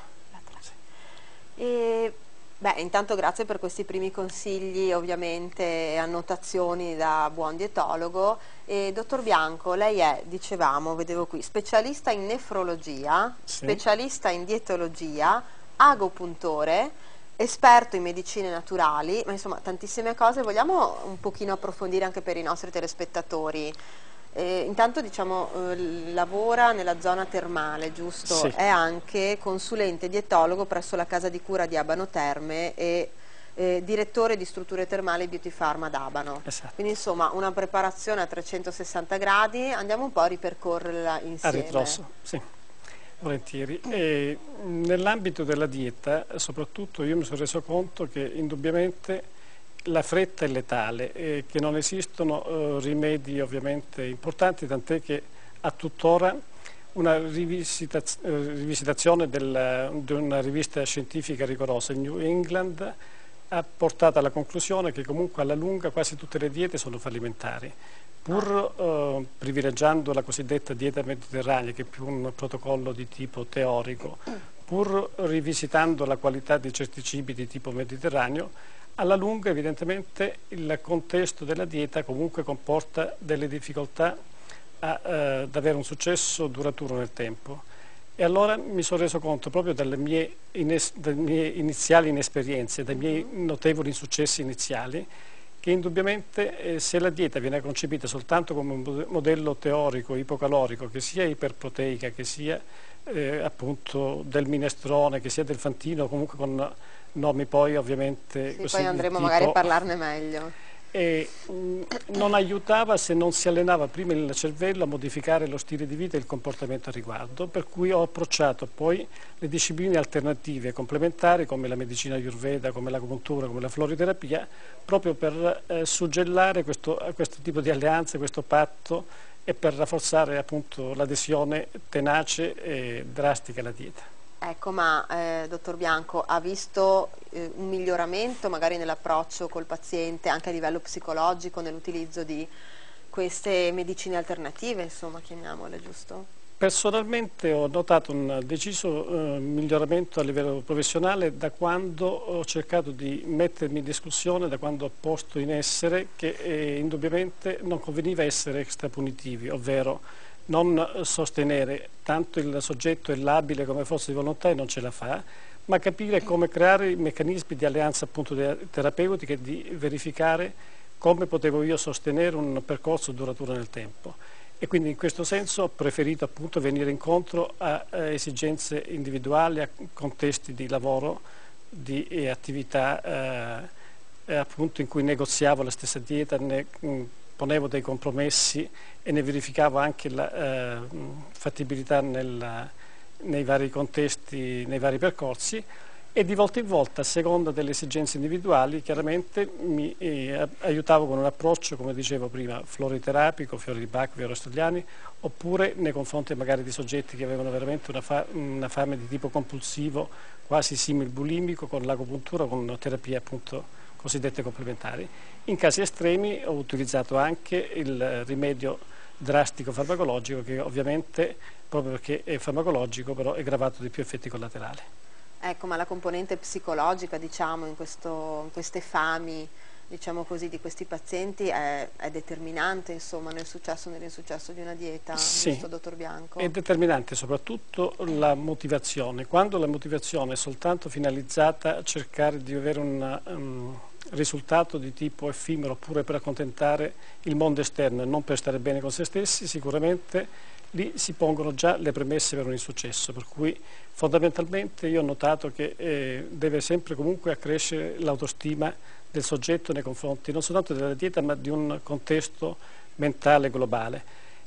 E Beh, intanto grazie per questi primi consigli, ovviamente, e annotazioni da buon dietologo. E dottor Bianco, lei è, dicevamo, vedevo qui, specialista in nefrologia, Sì. specialista in dietologia, agopuntore, esperto in medicine naturali, ma insomma tantissime cose. Vogliamo un pochino approfondire anche per i nostri telespettatori? Intanto diciamo lavora nella zona termale, giusto? Sì. È anche consulente dietologo presso la casa di cura di Abano Terme e direttore di strutture termali Beauty Pharma ad Abano. Esatto. Quindi insomma una preparazione a 360 gradi, andiamo un po' a ripercorrerla insieme. A ritroso, sì, volentieri. Nell'ambito della dieta, soprattutto, io mi sono reso conto che indubbiamente la fretta è letale e che non esistono rimedi ovviamente importanti, tant'è che a tuttora una rivisitazione di una rivista scientifica rigorosa, il New England, ha portato alla conclusione che comunque alla lunga quasi tutte le diete sono fallimentari. Pur privilegiando la cosiddetta dieta mediterranea, che è più un protocollo di tipo teorico, pur rivisitando la qualità di certi cibi di tipo mediterraneo, alla lunga evidentemente il contesto della dieta comunque comporta delle difficoltà ad avere un successo duraturo nel tempo. E allora mi sono reso conto proprio dalle mie iniziali inesperienze, dai miei notevoli insuccessi iniziali, che indubbiamente se la dieta viene concepita soltanto come un modello teorico ipocalorico, che sia iperproteica, che sia appunto del minestrone, che sia del fantino, comunque con nomi poi ovviamente sì, così poi andremo tipo, magari a parlarne meglio. E non aiutava se non si allenava prima il cervello a modificare lo stile di vita e il comportamento a riguardo, per cui ho approcciato poi le discipline alternative complementari come la medicina ayurveda, come l'agopuntura, come la floriterapia, proprio per suggellare questo tipo di alleanze, questo patto, e per rafforzare appunto l'adesione tenace e drastica alla dieta. Ecco, ma dottor Bianco, ha visto un miglioramento magari nell'approccio col paziente, anche a livello psicologico, nell'utilizzo di queste medicine alternative, insomma, chiamiamole, giusto? Personalmente ho notato un deciso miglioramento a livello professionale da quando ho cercato di mettermi in discussione, da quando ho posto in essere che indubbiamente non conveniva essere extrapunitivi, ovvero non sostenere tanto il soggetto è labile come forza di volontà e non ce la fa, ma capire come creare meccanismi di alleanza appunto terapeutiche e di verificare come potevo io sostenere un percorso duraturo nel tempo. E quindi in questo senso ho preferito appunto venire incontro a esigenze individuali, a contesti di lavoro, di attività appunto in cui negoziavo la stessa dieta, ponevo dei compromessi e ne verificavo anche la fattibilità nei vari contesti, nei vari percorsi, e di volta in volta, a seconda delle esigenze individuali, chiaramente mi aiutavo con un approccio, come dicevo prima, floriterapico, fiori di Bach, fiori australiani, oppure nei confronti magari di soggetti che avevano veramente una fame di tipo compulsivo, quasi simil bulimico, con l'agopuntura, con terapie appunto cosiddette complementari. In casi estremi ho utilizzato anche il rimedio drastico farmacologico, che ovviamente, proprio perché è farmacologico, però è gravato di più effetti collaterali. Ecco, ma la componente psicologica, diciamo, in queste fami, diciamo così, di questi pazienti è determinante, insomma, nel successo o nell'insuccesso di una dieta, sì, giusto, dottor Bianco? È determinante soprattutto la motivazione. Quando la motivazione è soltanto finalizzata a cercare di avere un risultato di tipo effimero, oppure per accontentare il mondo esterno e non per stare bene con se stessi, sicuramente lì si pongono già le premesse per un insuccesso, per cui fondamentalmente io ho notato che deve sempre comunque accrescere l'autostima del soggetto nei confronti non soltanto della dieta, ma di un contesto mentale globale,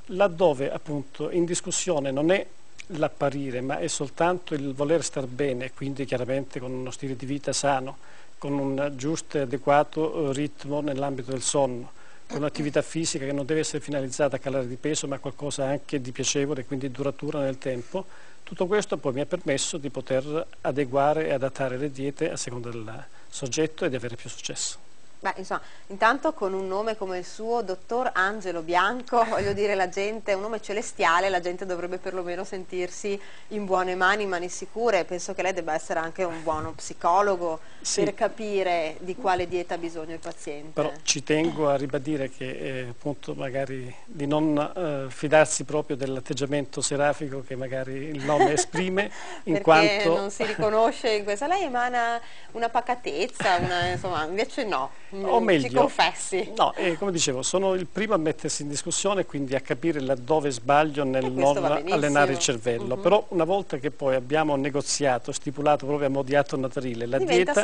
laddove appunto in discussione non è l'apparire, ma è soltanto il voler star bene, quindi chiaramente con uno stile di vita sano, con un giusto e adeguato ritmo nell'ambito del sonno, con un'attività fisica che non deve essere finalizzata a calare di peso, ma qualcosa anche di piacevole, quindi duratura nel tempo. Tutto questo poi mi ha permesso di poter adeguare e adattare le diete a seconda del soggetto e di avere più successo. Beh, insomma, intanto con un nome come il suo, dottor Angelo Bianco, voglio dire, la gente, un nome celestiale, la gente dovrebbe perlomeno sentirsi in buone mani sicure. Penso che lei debba essere anche un buono psicologo per capire di quale dieta ha bisogno il paziente. Però ci tengo a ribadire che appunto magari di non fidarsi proprio dell'atteggiamento serafico che magari il nome esprime, in quanto non si riconosce in questa. Lei emana una pacatezza, insomma, invece no. O meglio, ci confessi. No, come dicevo, sono il primo a mettersi in discussione, quindi a capire laddove sbaglio nel non allenare il cervello. Però una volta che poi abbiamo negoziato, stipulato proprio a mo' di atto notarile la dieta,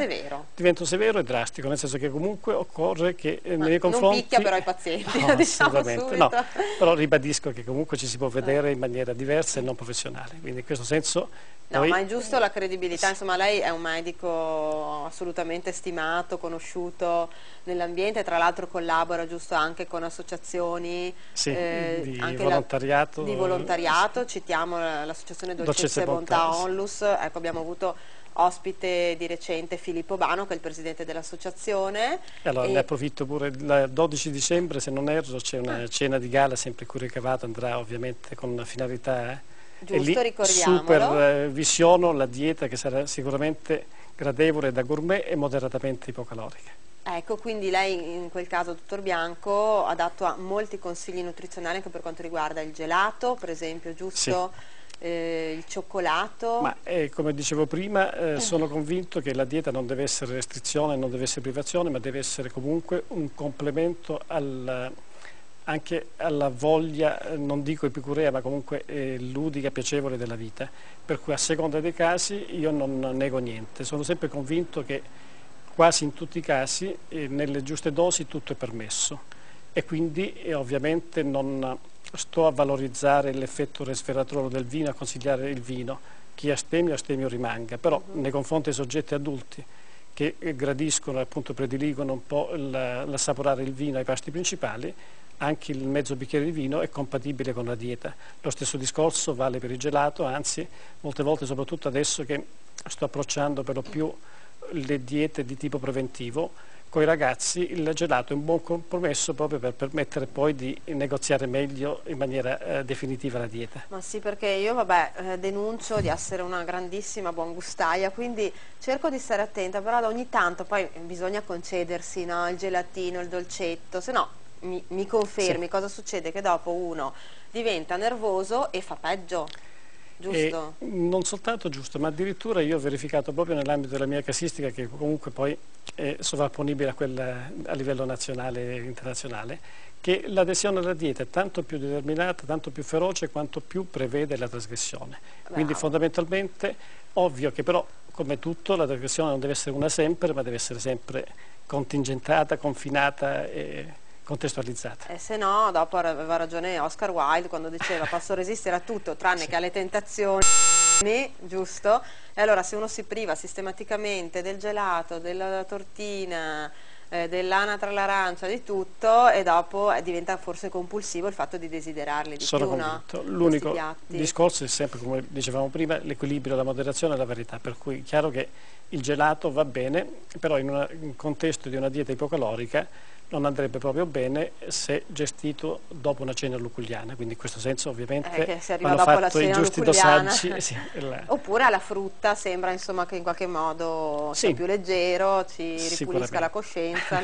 diventa severo e drastico, nel senso che comunque occorre che nei miei confronti... Non picchia però i pazienti, no, diciamo assolutamente no, però ribadisco che comunque ci si può vedere in maniera diversa e non professionale, quindi in questo senso... No, ma è giusto la credibilità, insomma lei è un medico assolutamente stimato, conosciuto nell'ambiente, tra l'altro collabora giusto anche con associazioni di anche volontariato. Di volontariato, citiamo l'associazione Dolcezza e Bontà Onlus, ecco abbiamo avuto ospite di recente Filippo Bano che è il presidente dell'associazione. Allora ne approfitto pure, il 12 dicembre se non erro c'è una cena di gala sempre cui ricavato, andrà ovviamente con una finalità... Giusto, e lì ricordiamolo. Supervisiono la dieta che sarà sicuramente gradevole da gourmet e moderatamente ipocalorica. Ecco, quindi lei in quel caso, dottor Bianco, ha dato molti consigli nutrizionali anche per quanto riguarda il gelato, per esempio, giusto? Sì. Il cioccolato. Ma come dicevo prima, sono convinto che la dieta non deve essere restrizione, non deve essere privazione, ma deve essere comunque un complemento anche alla voglia, non dico epicurea, ma comunque ludica, piacevole della vita, per cui a seconda dei casi io non nego niente, sono sempre convinto che quasi in tutti i casi, nelle giuste dosi tutto è permesso e quindi ovviamente non sto a valorizzare l'effetto resveratrolo del vino, a consigliare il vino, chi astemio rimanga, però nei confronti dei soggetti adulti che gradiscono, appunto prediligono un po' l'assaporare il vino ai pasti principali, anche il mezzo bicchiere di vino è compatibile con la dieta. Lo stesso discorso vale per il gelato, anzi molte volte, soprattutto adesso che sto approcciando per lo più le diete di tipo preventivo, con i ragazzi il gelato è un buon compromesso proprio per permettere poi di negoziare meglio in maniera definitiva la dieta. Ma sì, perché io denuncio di essere una grandissima buongustaia, quindi cerco di stare attenta, però ogni tanto poi bisogna concedersi, no? Il gelatino, il dolcetto, se no mi confermi cosa succede? Che dopo uno diventa nervoso e fa peggio, giusto? Non soltanto giusto, ma addirittura io ho verificato proprio nell'ambito della mia casistica, che comunque poi è sovrapponibile a quella a livello nazionale e internazionale, che l'adesione alla dieta è tanto più determinata, tanto più feroce quanto più prevede la trasgressione. Quindi fondamentalmente, ovvio che però come tutto la trasgressione non deve essere una sempre, ma deve essere sempre contingentata, confinata e contestualizzata. Se no, dopo aveva ragione Oscar Wilde quando diceva posso resistere a tutto tranne che alle tentazioni, giusto? E allora se uno si priva sistematicamente del gelato, della tortina, dell'anatra all'arancia, di tutto, e dopo diventa forse compulsivo il fatto di desiderarli di Sono più, convinto. No? L'unico discorso è sempre, come dicevamo prima, l'equilibrio, la moderazione e la varietà, per cui è chiaro che il gelato va bene, però in un contesto di una dieta ipocalorica non andrebbe proprio bene se gestito dopo una cena luculliana, quindi in questo senso ovviamente vanno fatti i giusti dosaggi. Oppure alla frutta sembra insomma che in qualche modo sia più leggero, ci ripulisca la coscienza.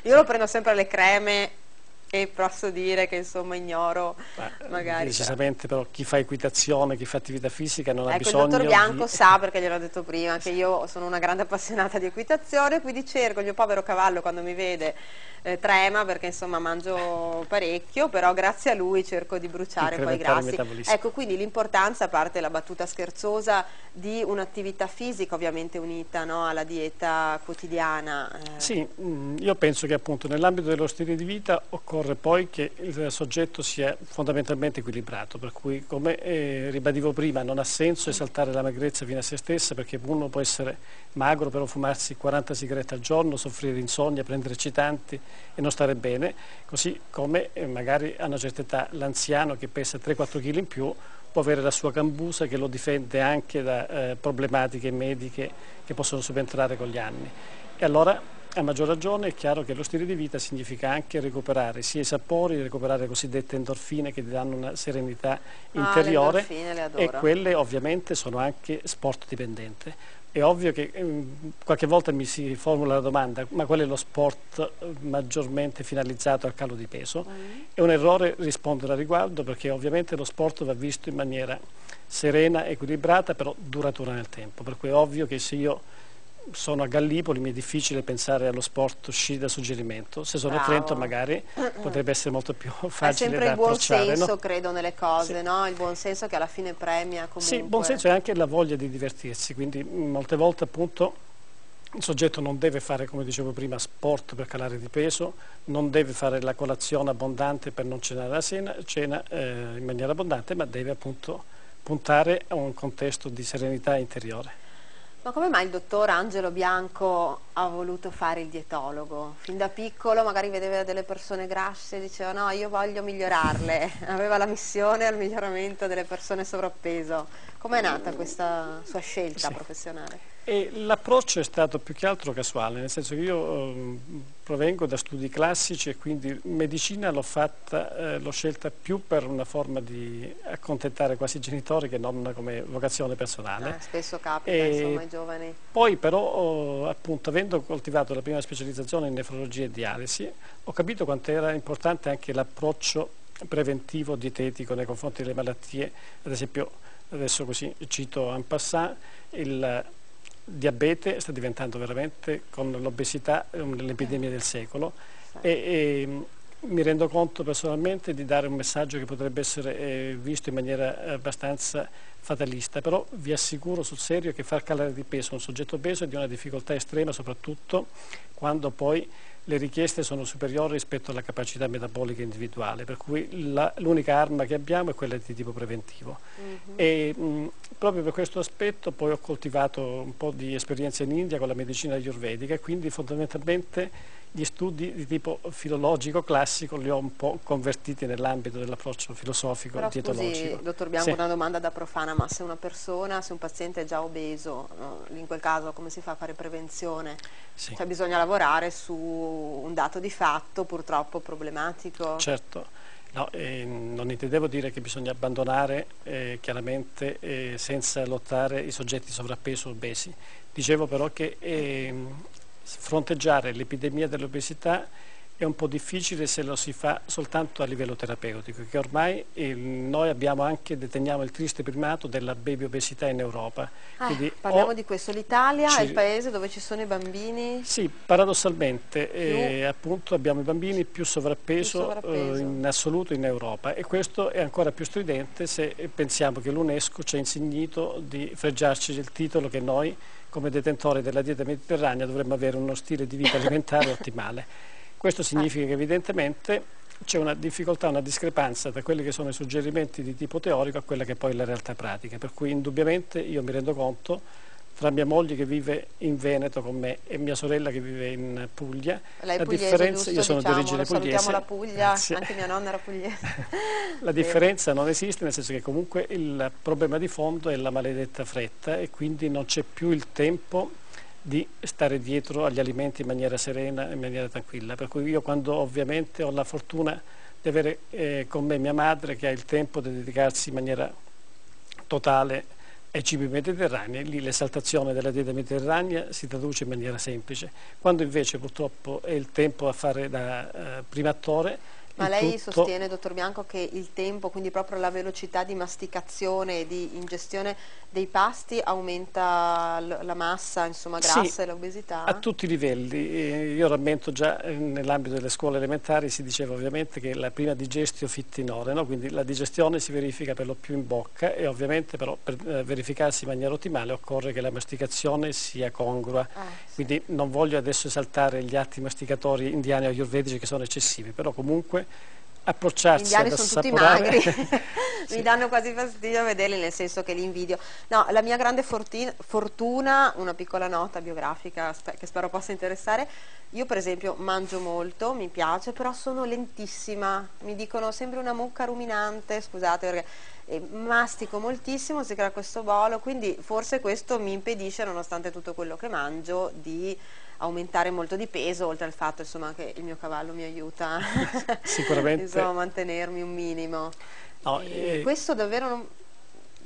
Io lo prendo sempre alle creme e posso dire che insomma ignoro magari. Decisamente però chi fa equitazione, chi fa attività fisica non ha bisogno. Il dottor Bianco sa, perché gliel'ho detto prima, che io sono una grande appassionata di equitazione, quindi cerco, il mio povero cavallo quando mi vede trema perché insomma mangio parecchio, però grazie a lui cerco di bruciare poi i grassi. Ecco, quindi l'importanza, a parte la battuta scherzosa, di un'attività fisica ovviamente unita, no, alla dieta quotidiana. Sì, io penso che appunto nell'ambito dello stile di vita occorre poi che il soggetto sia fondamentalmente equilibrato, per cui come ribadivo prima non ha senso esaltare la magrezza fino a se stessa, perché uno può essere magro però fumarsi 40 sigarette al giorno, soffrire di insonnia, prendere eccitanti e non stare bene, così come magari a una certa età l'anziano che pesa 3-4 kg in più può avere la sua cambusa che lo difende anche da problematiche mediche che possono subentrare con gli anni. E allora a maggior ragione è chiaro che lo stile di vita significa anche recuperare sia i sapori, recuperare le cosiddette endorfine che ti danno una serenità interiore, le adoro. e quelle ovviamente sono anche sport dipendente. È ovvio che qualche volta mi si formula la domanda: ma qual è lo sport maggiormente finalizzato al calo di peso? È un errore rispondere a riguardo, perché ovviamente lo sport va visto in maniera serena, equilibrata, però duratura nel tempo. Per cui è ovvio che se io sono a Gallipoli mi è difficile pensare allo sport sci da suggerimento. Se sono a Trento magari potrebbe essere molto più facile da approcciare. È sempre il buon senso, no? Credo, nelle cose, no? Il buon senso che alla fine premia comunque. Sì, il buon senso è anche la voglia di divertirsi, quindi molte volte appunto il soggetto non deve fare, come dicevo prima, sport per calare di peso, non deve fare la colazione abbondante per non cenare la cena in maniera abbondante, ma deve appunto puntare a un contesto di serenità interiore. Ma come mai il dottor Angelo Bianco ha voluto fare il dietologo? Fin da piccolo magari vedeva delle persone grasse e diceva no, io voglio migliorarle, aveva la missione al miglioramento delle persone sovrappeso. Com'è nata questa sua scelta professionale? E l'approccio è stato più che altro casuale, nel senso che io provengo da studi classici e quindi medicina l'ho scelta più per una forma di accontentare quasi i genitori che non come vocazione personale. Spesso capita, insomma, ai giovani. Poi però, appunto, avendo coltivato la prima specializzazione in nefrologia e dialisi, ho capito quanto era importante anche l'approccio preventivo dietetico nei confronti delle malattie. Ad esempio, adesso così cito en passant, il diabete sta diventando veramente, con l'obesità, l'epidemia del secolo, e mi rendo conto personalmente di dare un messaggio che potrebbe essere visto in maniera abbastanza fatalista, però vi assicuro sul serio che far calare di peso un soggetto obeso è di una difficoltà estrema, soprattutto quando poi le richieste sono superiori rispetto alla capacità metabolica individuale, per cui l'unica arma che abbiamo è quella di tipo preventivo. E proprio per questo aspetto poi ho coltivato un po' di esperienza in India con la medicina ayurvedica, e quindi fondamentalmente gli studi di tipo filologico classico li ho un po' convertiti nell'ambito dell'approccio filosofico dietologico. Scusi, dottor Bianco, una domanda da profana, ma se se un paziente è già obeso, in quel caso come si fa a fare prevenzione? Sì. Cioè bisogna lavorare su un dato di fatto purtroppo problematico. Certo, no, non intendevo dire che bisogna abbandonare chiaramente senza lottare i soggetti sovrappeso o obesi. Dicevo però che fronteggiare l'epidemia dell'obesità è un po' difficile se lo si fa soltanto a livello terapeutico, che ormai noi deteniamo il triste primato della baby obesità in Europa. Quindi parliamo di questo, l'Italia è il paese dove ci sono i bambini? Sì, paradossalmente appunto abbiamo i bambini più sovrappeso in assoluto in Europa, e questo è ancora più stridente se pensiamo che l'UNESCO ci ha insignito di fregiarci del titolo che noi come detentori della dieta mediterranea dovremmo avere uno stile di vita alimentare ottimale. Questo significa che evidentemente c'è una difficoltà, una discrepanza tra quelli che sono i suggerimenti di tipo teorico a quella che poi è la realtà pratica, per cui indubbiamente io mi rendo conto, tra mia moglie che vive in Veneto con me e mia sorella che vive in Puglia, lei la pugliese, differenza, giusto, io sono di origine pugliese. Salutiamo la Puglia, grazie. Anche mia nonna era pugliese. La differenza non esiste, nel senso che comunque il problema di fondo è la maledetta fretta, e quindi non c'è più il tempo di stare dietro agli alimenti in maniera serena e in maniera tranquilla, per cui io, quando ovviamente ho la fortuna di avere con me mia madre che ha il tempo di dedicarsi in maniera totale ai cibi mediterranei, lì l'esaltazione della dieta mediterranea si traduce in maniera semplice, quando invece purtroppo è il tempo a fare da primo attore. Ma lei sostiene, dottor Bianco, che il tempo, quindi proprio la velocità di masticazione e di ingestione dei pasti aumenta la massa, insomma, grassa, e l'obesità? A tutti i livelli. Io rammento già nell'ambito delle scuole elementari si diceva ovviamente che la prima digestio fit in ore, no? Quindi la digestione si verifica per lo più in bocca, e ovviamente però per verificarsi in maniera ottimale occorre che la masticazione sia congrua. Quindi non voglio adesso esaltare gli atti masticatori indiani o ayurvedici che sono eccessivi, però comunque approcciarsi ad assaporare. Gli indiani sono tutti magri, mi danno quasi fastidio a vederli, nel senso che li invidio. No, la mia grande fortuna, una piccola nota biografica che spero possa interessare: io per esempio mangio molto, mi piace, però sono lentissima, mi dicono sembri una mucca ruminante, scusate perché mastico moltissimo, si crea questo bolo, quindi forse questo mi impedisce, nonostante tutto quello che mangio, di aumentare molto di peso, oltre al fatto insomma che il mio cavallo mi aiuta sicuramente insomma, a mantenermi un minimo. No, questo davvero non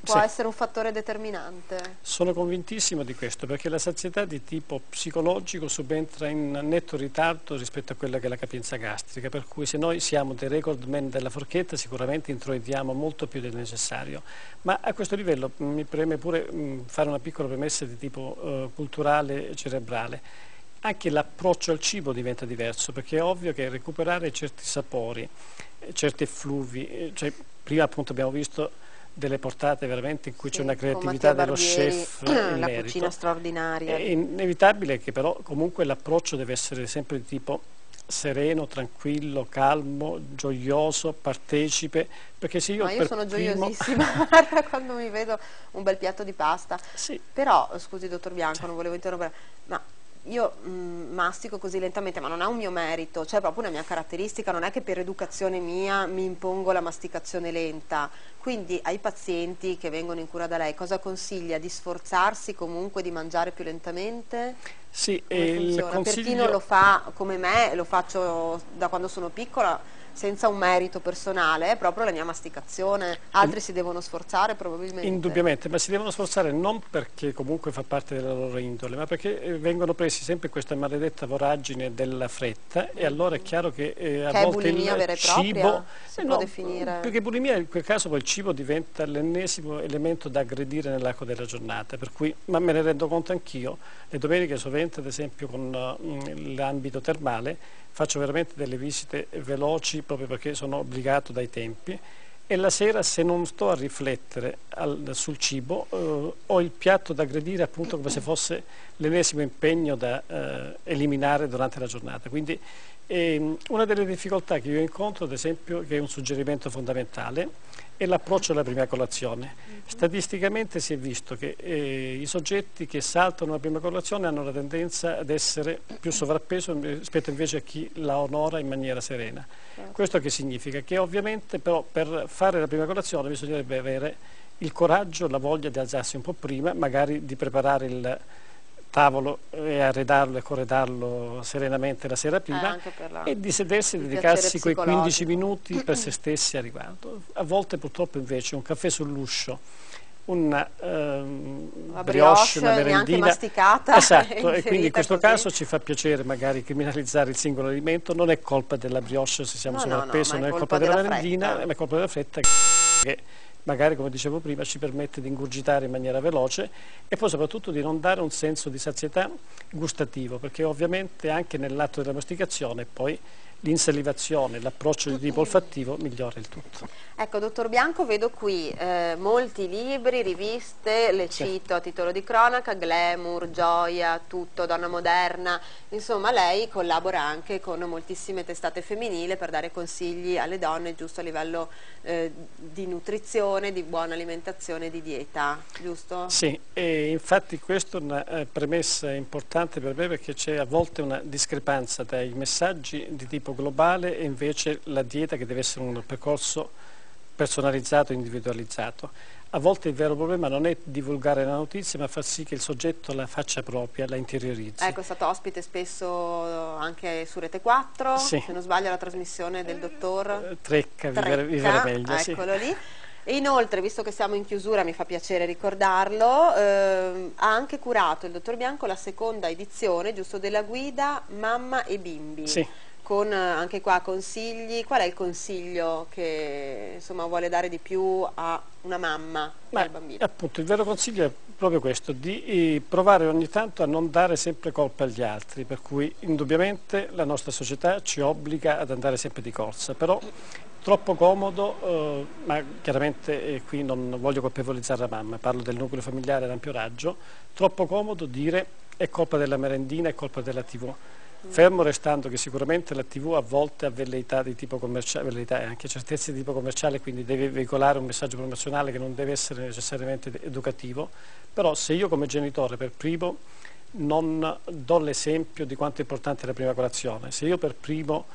può essere un fattore determinante? Sono convintissimo di questo, perché la sazietà di tipo psicologico subentra in netto ritardo rispetto a quella che è la capienza gastrica, per cui se noi siamo dei recordman della forchetta sicuramente introitiamo molto più del necessario. Ma a questo livello mi preme pure fare una piccola premessa di tipo culturale e cerebrale. Anche l'approccio al cibo diventa diverso, perché è ovvio che recuperare certi sapori, certi effluvi, cioè prima appunto abbiamo visto delle portate veramente in cui c'è una creatività dello chef in la merito. cucina straordinaria. È inevitabile che però comunque l'approccio deve essere sempre di tipo sereno, tranquillo, calmo, gioioso, partecipe, perché se io Ma io sono gioiosissima quando mi vedo un bel piatto di pasta. Sì. Però, scusi dottor Bianco, non volevo interrompere, ma io mastico così lentamente, ma non è un mio merito, cioè è proprio una mia caratteristica, non è che per educazione mia mi impongo la masticazione lenta. Quindi ai pazienti che vengono in cura da lei cosa consiglia? Di sforzarsi comunque di mangiare più lentamente? Sì, Per chi non lo fa come me, lo faccio da quando sono piccola, senza un merito personale, è proprio la mia masticazione. Altri si devono sforzare probabilmente. Indubbiamente, ma si devono sforzare non perché comunque fa parte della loro indole, ma perché vengono presi sempre in questa maledetta voragine della fretta e allora è chiaro che a che volte è bulimia vera e propria, cibo si può definire. Perché bulimia in quel caso poi il cibo diventa l'ennesimo elemento da aggredire nell'arco della giornata, per cui, ma me ne rendo conto anch'io, le domeniche sovente ad esempio con l'ambito termale faccio veramente delle visite veloci proprio perché sono obbligato dai tempi e la sera se non sto a riflettere sul cibo ho il piatto da aggredire appunto come se fosse l'ennesimo impegno da eliminare durante la giornata. Quindi una delle difficoltà che io incontro ad esempio, che è un suggerimento fondamentale, è l'approccio alla prima colazione. Statisticamente si è visto che i soggetti che saltano la prima colazione hanno la tendenza ad essere più sovrappeso rispetto invece a chi la onora in maniera serena. Questo che significa? Che ovviamente però per fare la prima colazione bisognerebbe avere il coraggio, la voglia di alzarsi un po' prima, magari di preparare il tavolo e arredarlo e corredarlo serenamente la sera prima e di sedersi e dedicarsi quei 15 minuti per se stessi a riguardo. A volte purtroppo invece un caffè sull'uscio, una brioche, una merendina masticata, esatto, e quindi in questo caso ci fa piacere magari criminalizzare il singolo alimento, non è colpa della brioche se siamo sovrappeso, non è colpa della merendina, ma è colpa della fretta che magari, come dicevo prima, ci permette di ingurgitare in maniera veloce e poi soprattutto di non dare un senso di sazietà gustativo, perché ovviamente anche nell'atto della masticazione poi l'insalivazione, l'approccio di tipo olfattivo migliora il tutto. Ecco, dottor Bianco, vedo qui molti libri, riviste, le cito a titolo di cronaca, Glamour, Gioia, Tutto, Donna Moderna, insomma lei collabora anche con moltissime testate femminili per dare consigli alle donne giusto a livello di nutrizione, di buona alimentazione, di dieta, giusto? Sì, e infatti questa è una premessa importante per me perché c'è a volte una discrepanza tra i messaggi di tipo globale e invece la dieta che deve essere un percorso personalizzato e individualizzato. A volte il vero problema non è divulgare la notizia ma far sì che il soggetto la faccia propria, la interiorizzi. Ecco, è stato ospite spesso anche su Rete 4, sì. Se non sbaglio la trasmissione del dottor Trecca, Vivere Meglio. Eccolo sì. Lì. E inoltre, visto che siamo in chiusura, mi fa piacere ricordarlo, ha anche curato il dottor Bianco la seconda edizione, giusto, della guida Mamma e Bimbi. Sì. Con anche qua consigli. Qual è il consiglio che insomma vuole dare di più a una mamma e al bambino? Appunto, il vero consiglio è proprio questo, di provare ogni tanto a non dare sempre colpa agli altri, per cui indubbiamente la nostra società ci obbliga ad andare sempre di corsa, però troppo comodo, ma chiaramente qui non voglio colpevolizzare la mamma, parlo del nucleo familiare ad ampio raggio, troppo comodo dire è colpa della merendina, è colpa della TV. Fermo restando che sicuramente la TV a volte ha velleità di tipo commerciale, velleità e anche certezze di tipo commerciale, quindi deve veicolare un messaggio promozionale che non deve essere necessariamente educativo, però se io come genitore per primo non do l'esempio di quanto è importante la prima colazione, se io per primo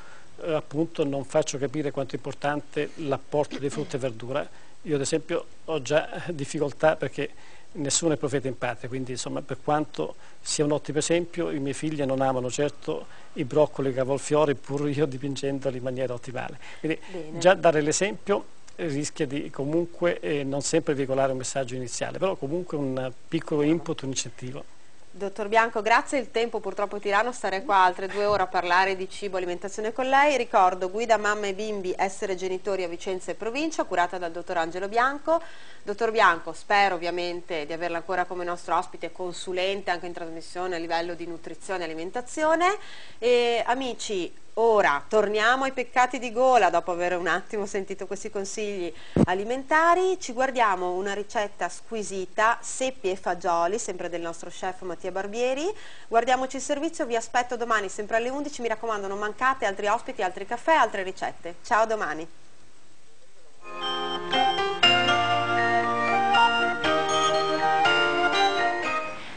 appunto non faccio capire quanto è importante l'apporto di frutta e verdura, Io ad esempio ho già difficoltà perché nessuno è profeta in patria, quindi insomma per quanto sia un ottimo esempio, i miei figli non amano certo i broccoli e i cavolfiori, pur io dipingendoli in maniera ottimale. Quindi già dare l'esempio rischia di comunque non sempre veicolare un messaggio iniziale, però comunque un piccolo input, un incentivo. Dottor Bianco, grazie, il tempo purtroppo tiranno, stare qua altre 2 ore a parlare di cibo e alimentazione con lei. Ricordo Guida Mamma e Bimbi, Essere Genitori a Vicenza e Provincia, curata dal dottor Angelo Bianco. Dottor Bianco, spero ovviamente di averla ancora come nostro ospite consulente anche in trasmissione a livello di nutrizione e alimentazione. E amici, ora torniamo ai peccati di gola, dopo aver un attimo sentito questi consigli alimentari. Ci guardiamo una ricetta squisita, seppie e fagioli, sempre del nostro chef Mattia Barbieri. Guardiamoci il servizio, vi aspetto domani sempre alle 11, mi raccomando non mancate altri ospiti, altri caffè, altre ricette. Ciao, a domani.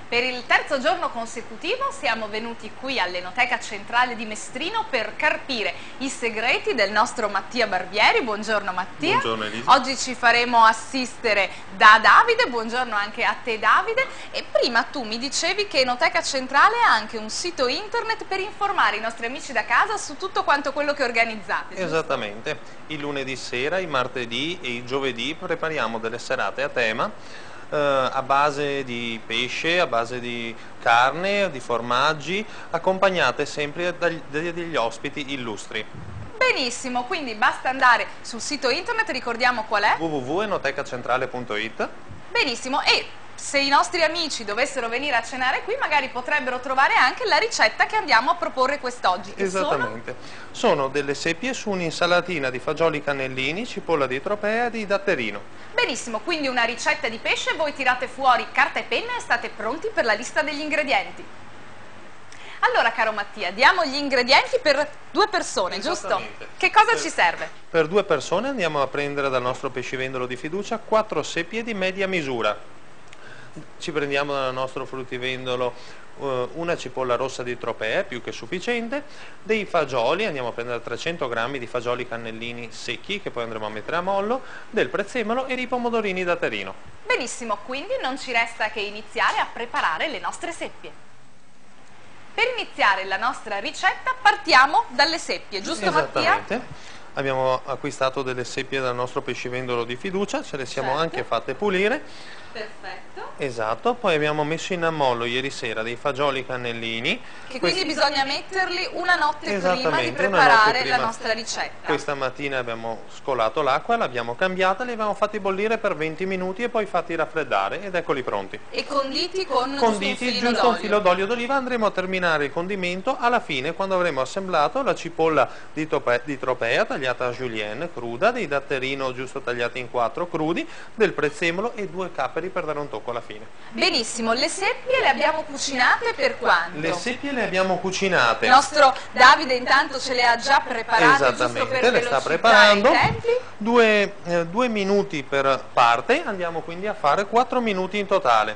Per il terzo giorno consecutivo siamo venuti qui all'Enoteca Centrale di Mestrino per carpire i segreti del nostro Mattia Barbieri. Buongiorno Mattia. Buongiorno Elisa. Oggi ci faremo assistere da Davide, buongiorno anche a te Davide. E prima tu mi dicevi che Enoteca Centrale ha anche un sito internet per informare i nostri amici da casa su tutto quanto quello che organizzate. Esattamente, il lunedì sera, il martedì e il giovedì prepariamo delle serate a tema a base di pesce, a base di carne, di formaggi, accompagnate sempre dagli ospiti illustri. Benissimo, quindi basta andare sul sito internet, ricordiamo qual è? www.enotecacentrale.it. Benissimo, e se i nostri amici dovessero venire a cenare qui magari potrebbero trovare anche la ricetta che andiamo a proporre quest'oggi. Esattamente, sono delle seppie su un'insalatina di fagioli cannellini, cipolla di tropea e di datterino. Benissimo, quindi una ricetta di pesce, voi tirate fuori carta e penna e state pronti per la lista degli ingredienti. Allora caro Mattia, diamo gli ingredienti per 2 persone, giusto? Che cosa ci serve? Per 2 persone andiamo a prendere dal nostro pescivendolo di fiducia 4 seppie di media misura. Ci prendiamo dal nostro fruttivendolo una cipolla rossa di tropea, più che sufficiente, dei fagioli, andiamo a prendere 300 grammi di fagioli cannellini secchi che poi andremo a mettere a mollo, del prezzemolo e dei pomodorini datterino. Benissimo, quindi non ci resta che iniziare a preparare le nostre seppie. Per iniziare la nostra ricetta partiamo dalle seppie, giusto Mattia? Esattamente. Abbiamo acquistato delle seppie dal nostro pescivendolo di fiducia, ce le siamo anche fatte pulire. Perfetto. Esatto, poi abbiamo messo in ammollo ieri sera dei fagioli cannellini. Che quindi bisogna metterli una notte prima di preparare la nostra ricetta. Questa mattina abbiamo scolato l'acqua, l'abbiamo cambiata, li abbiamo fatti bollire per 20 minuti e poi fatti raffreddare ed eccoli pronti. E conditi con giusto un filo d'olio d'oliva. Andremo a terminare il condimento alla fine quando avremo assemblato la cipolla di tropea tagliata a julienne cruda, dei datterino giusto tagliati in 4 crudi, del prezzemolo e 2 capperi per dare un tocco alla fine. Benissimo, le seppie le abbiamo cucinate per quanto? Le seppie le abbiamo cucinate. Il nostro Davide intanto ce le ha già preparate. Esattamente, le sta preparando. 2 minuti per parte, andiamo quindi a fare 4 minuti in totale.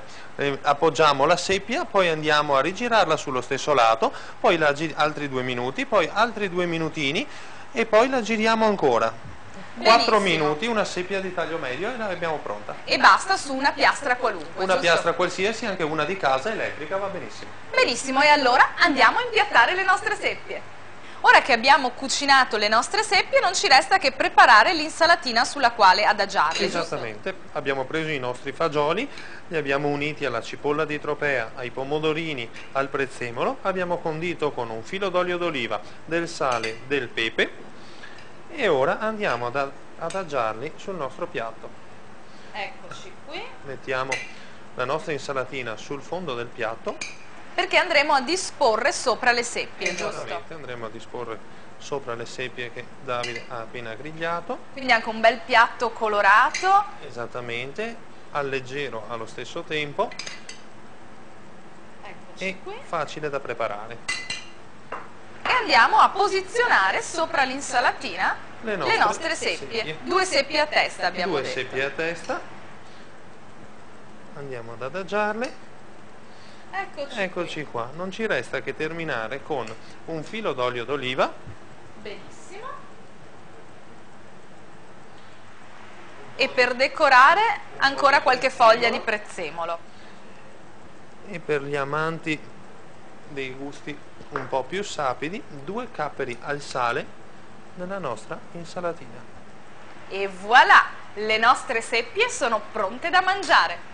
Appoggiamo la seppia, poi andiamo a rigirarla sullo stesso lato, poi altri 2 minuti, poi altri 2 minutini e poi la giriamo ancora. 4 minuti, una seppia di taglio medio e la abbiamo pronta. E basta su una piastra qualunque. Una piastra qualsiasi, anche una di casa elettrica va benissimo. Benissimo, e allora andiamo a impiattare le nostre seppie. Ora che abbiamo cucinato le nostre seppie non ci resta che preparare l'insalatina sulla quale adagiarle. Esattamente, giusto? Abbiamo preso i nostri fagioli, li abbiamo uniti alla cipolla di tropea, ai pomodorini, al prezzemolo, abbiamo condito con un filo d'olio d'oliva, del sale, del pepe e ora andiamo ad adagiarli sul nostro piatto. Eccoci qui. Mettiamo la nostra insalatina sul fondo del piatto. Perché andremo a disporre sopra le seppie, giusto? Esattamente, andremo a disporre sopra le seppie che Davide ha appena grigliato. Quindi anche un bel piatto colorato. Esattamente, al leggero allo stesso tempo. Eccoci e qui. Facile da preparare. E andiamo a posizionare sopra l'insalatina le nostre seppie. 2 seppie a testa abbiamo detto. 2 seppie a testa. Andiamo ad adagiarle. Eccoci qua, non ci resta che terminare con un filo d'olio d'oliva. Benissimo. e per decorare ancora qualche foglia di prezzemolo. E per gli amanti dei gusti un po' più sapidi, 2 capperi al sale nella nostra insalatina. E voilà, le nostre seppie sono pronte da mangiare.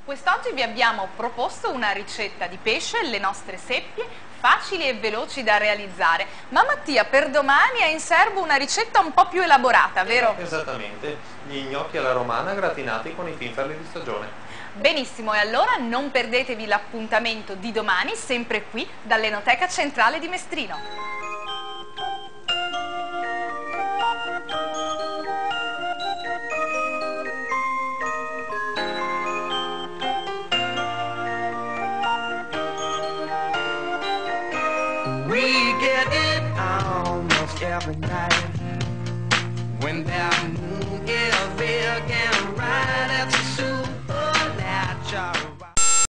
Quest'oggi vi abbiamo proposto una ricetta di pesce, le nostre seppie, facili e veloci da realizzare. Ma Mattia, per domani ha in serbo una ricetta un po' più elaborata, vero? Esattamente, gli gnocchi alla romana gratinati con i finferli di stagione. Benissimo, e allora non perdetevi l'appuntamento di domani, sempre qui, dall'Enoteca Centrale di Mestrino. We get in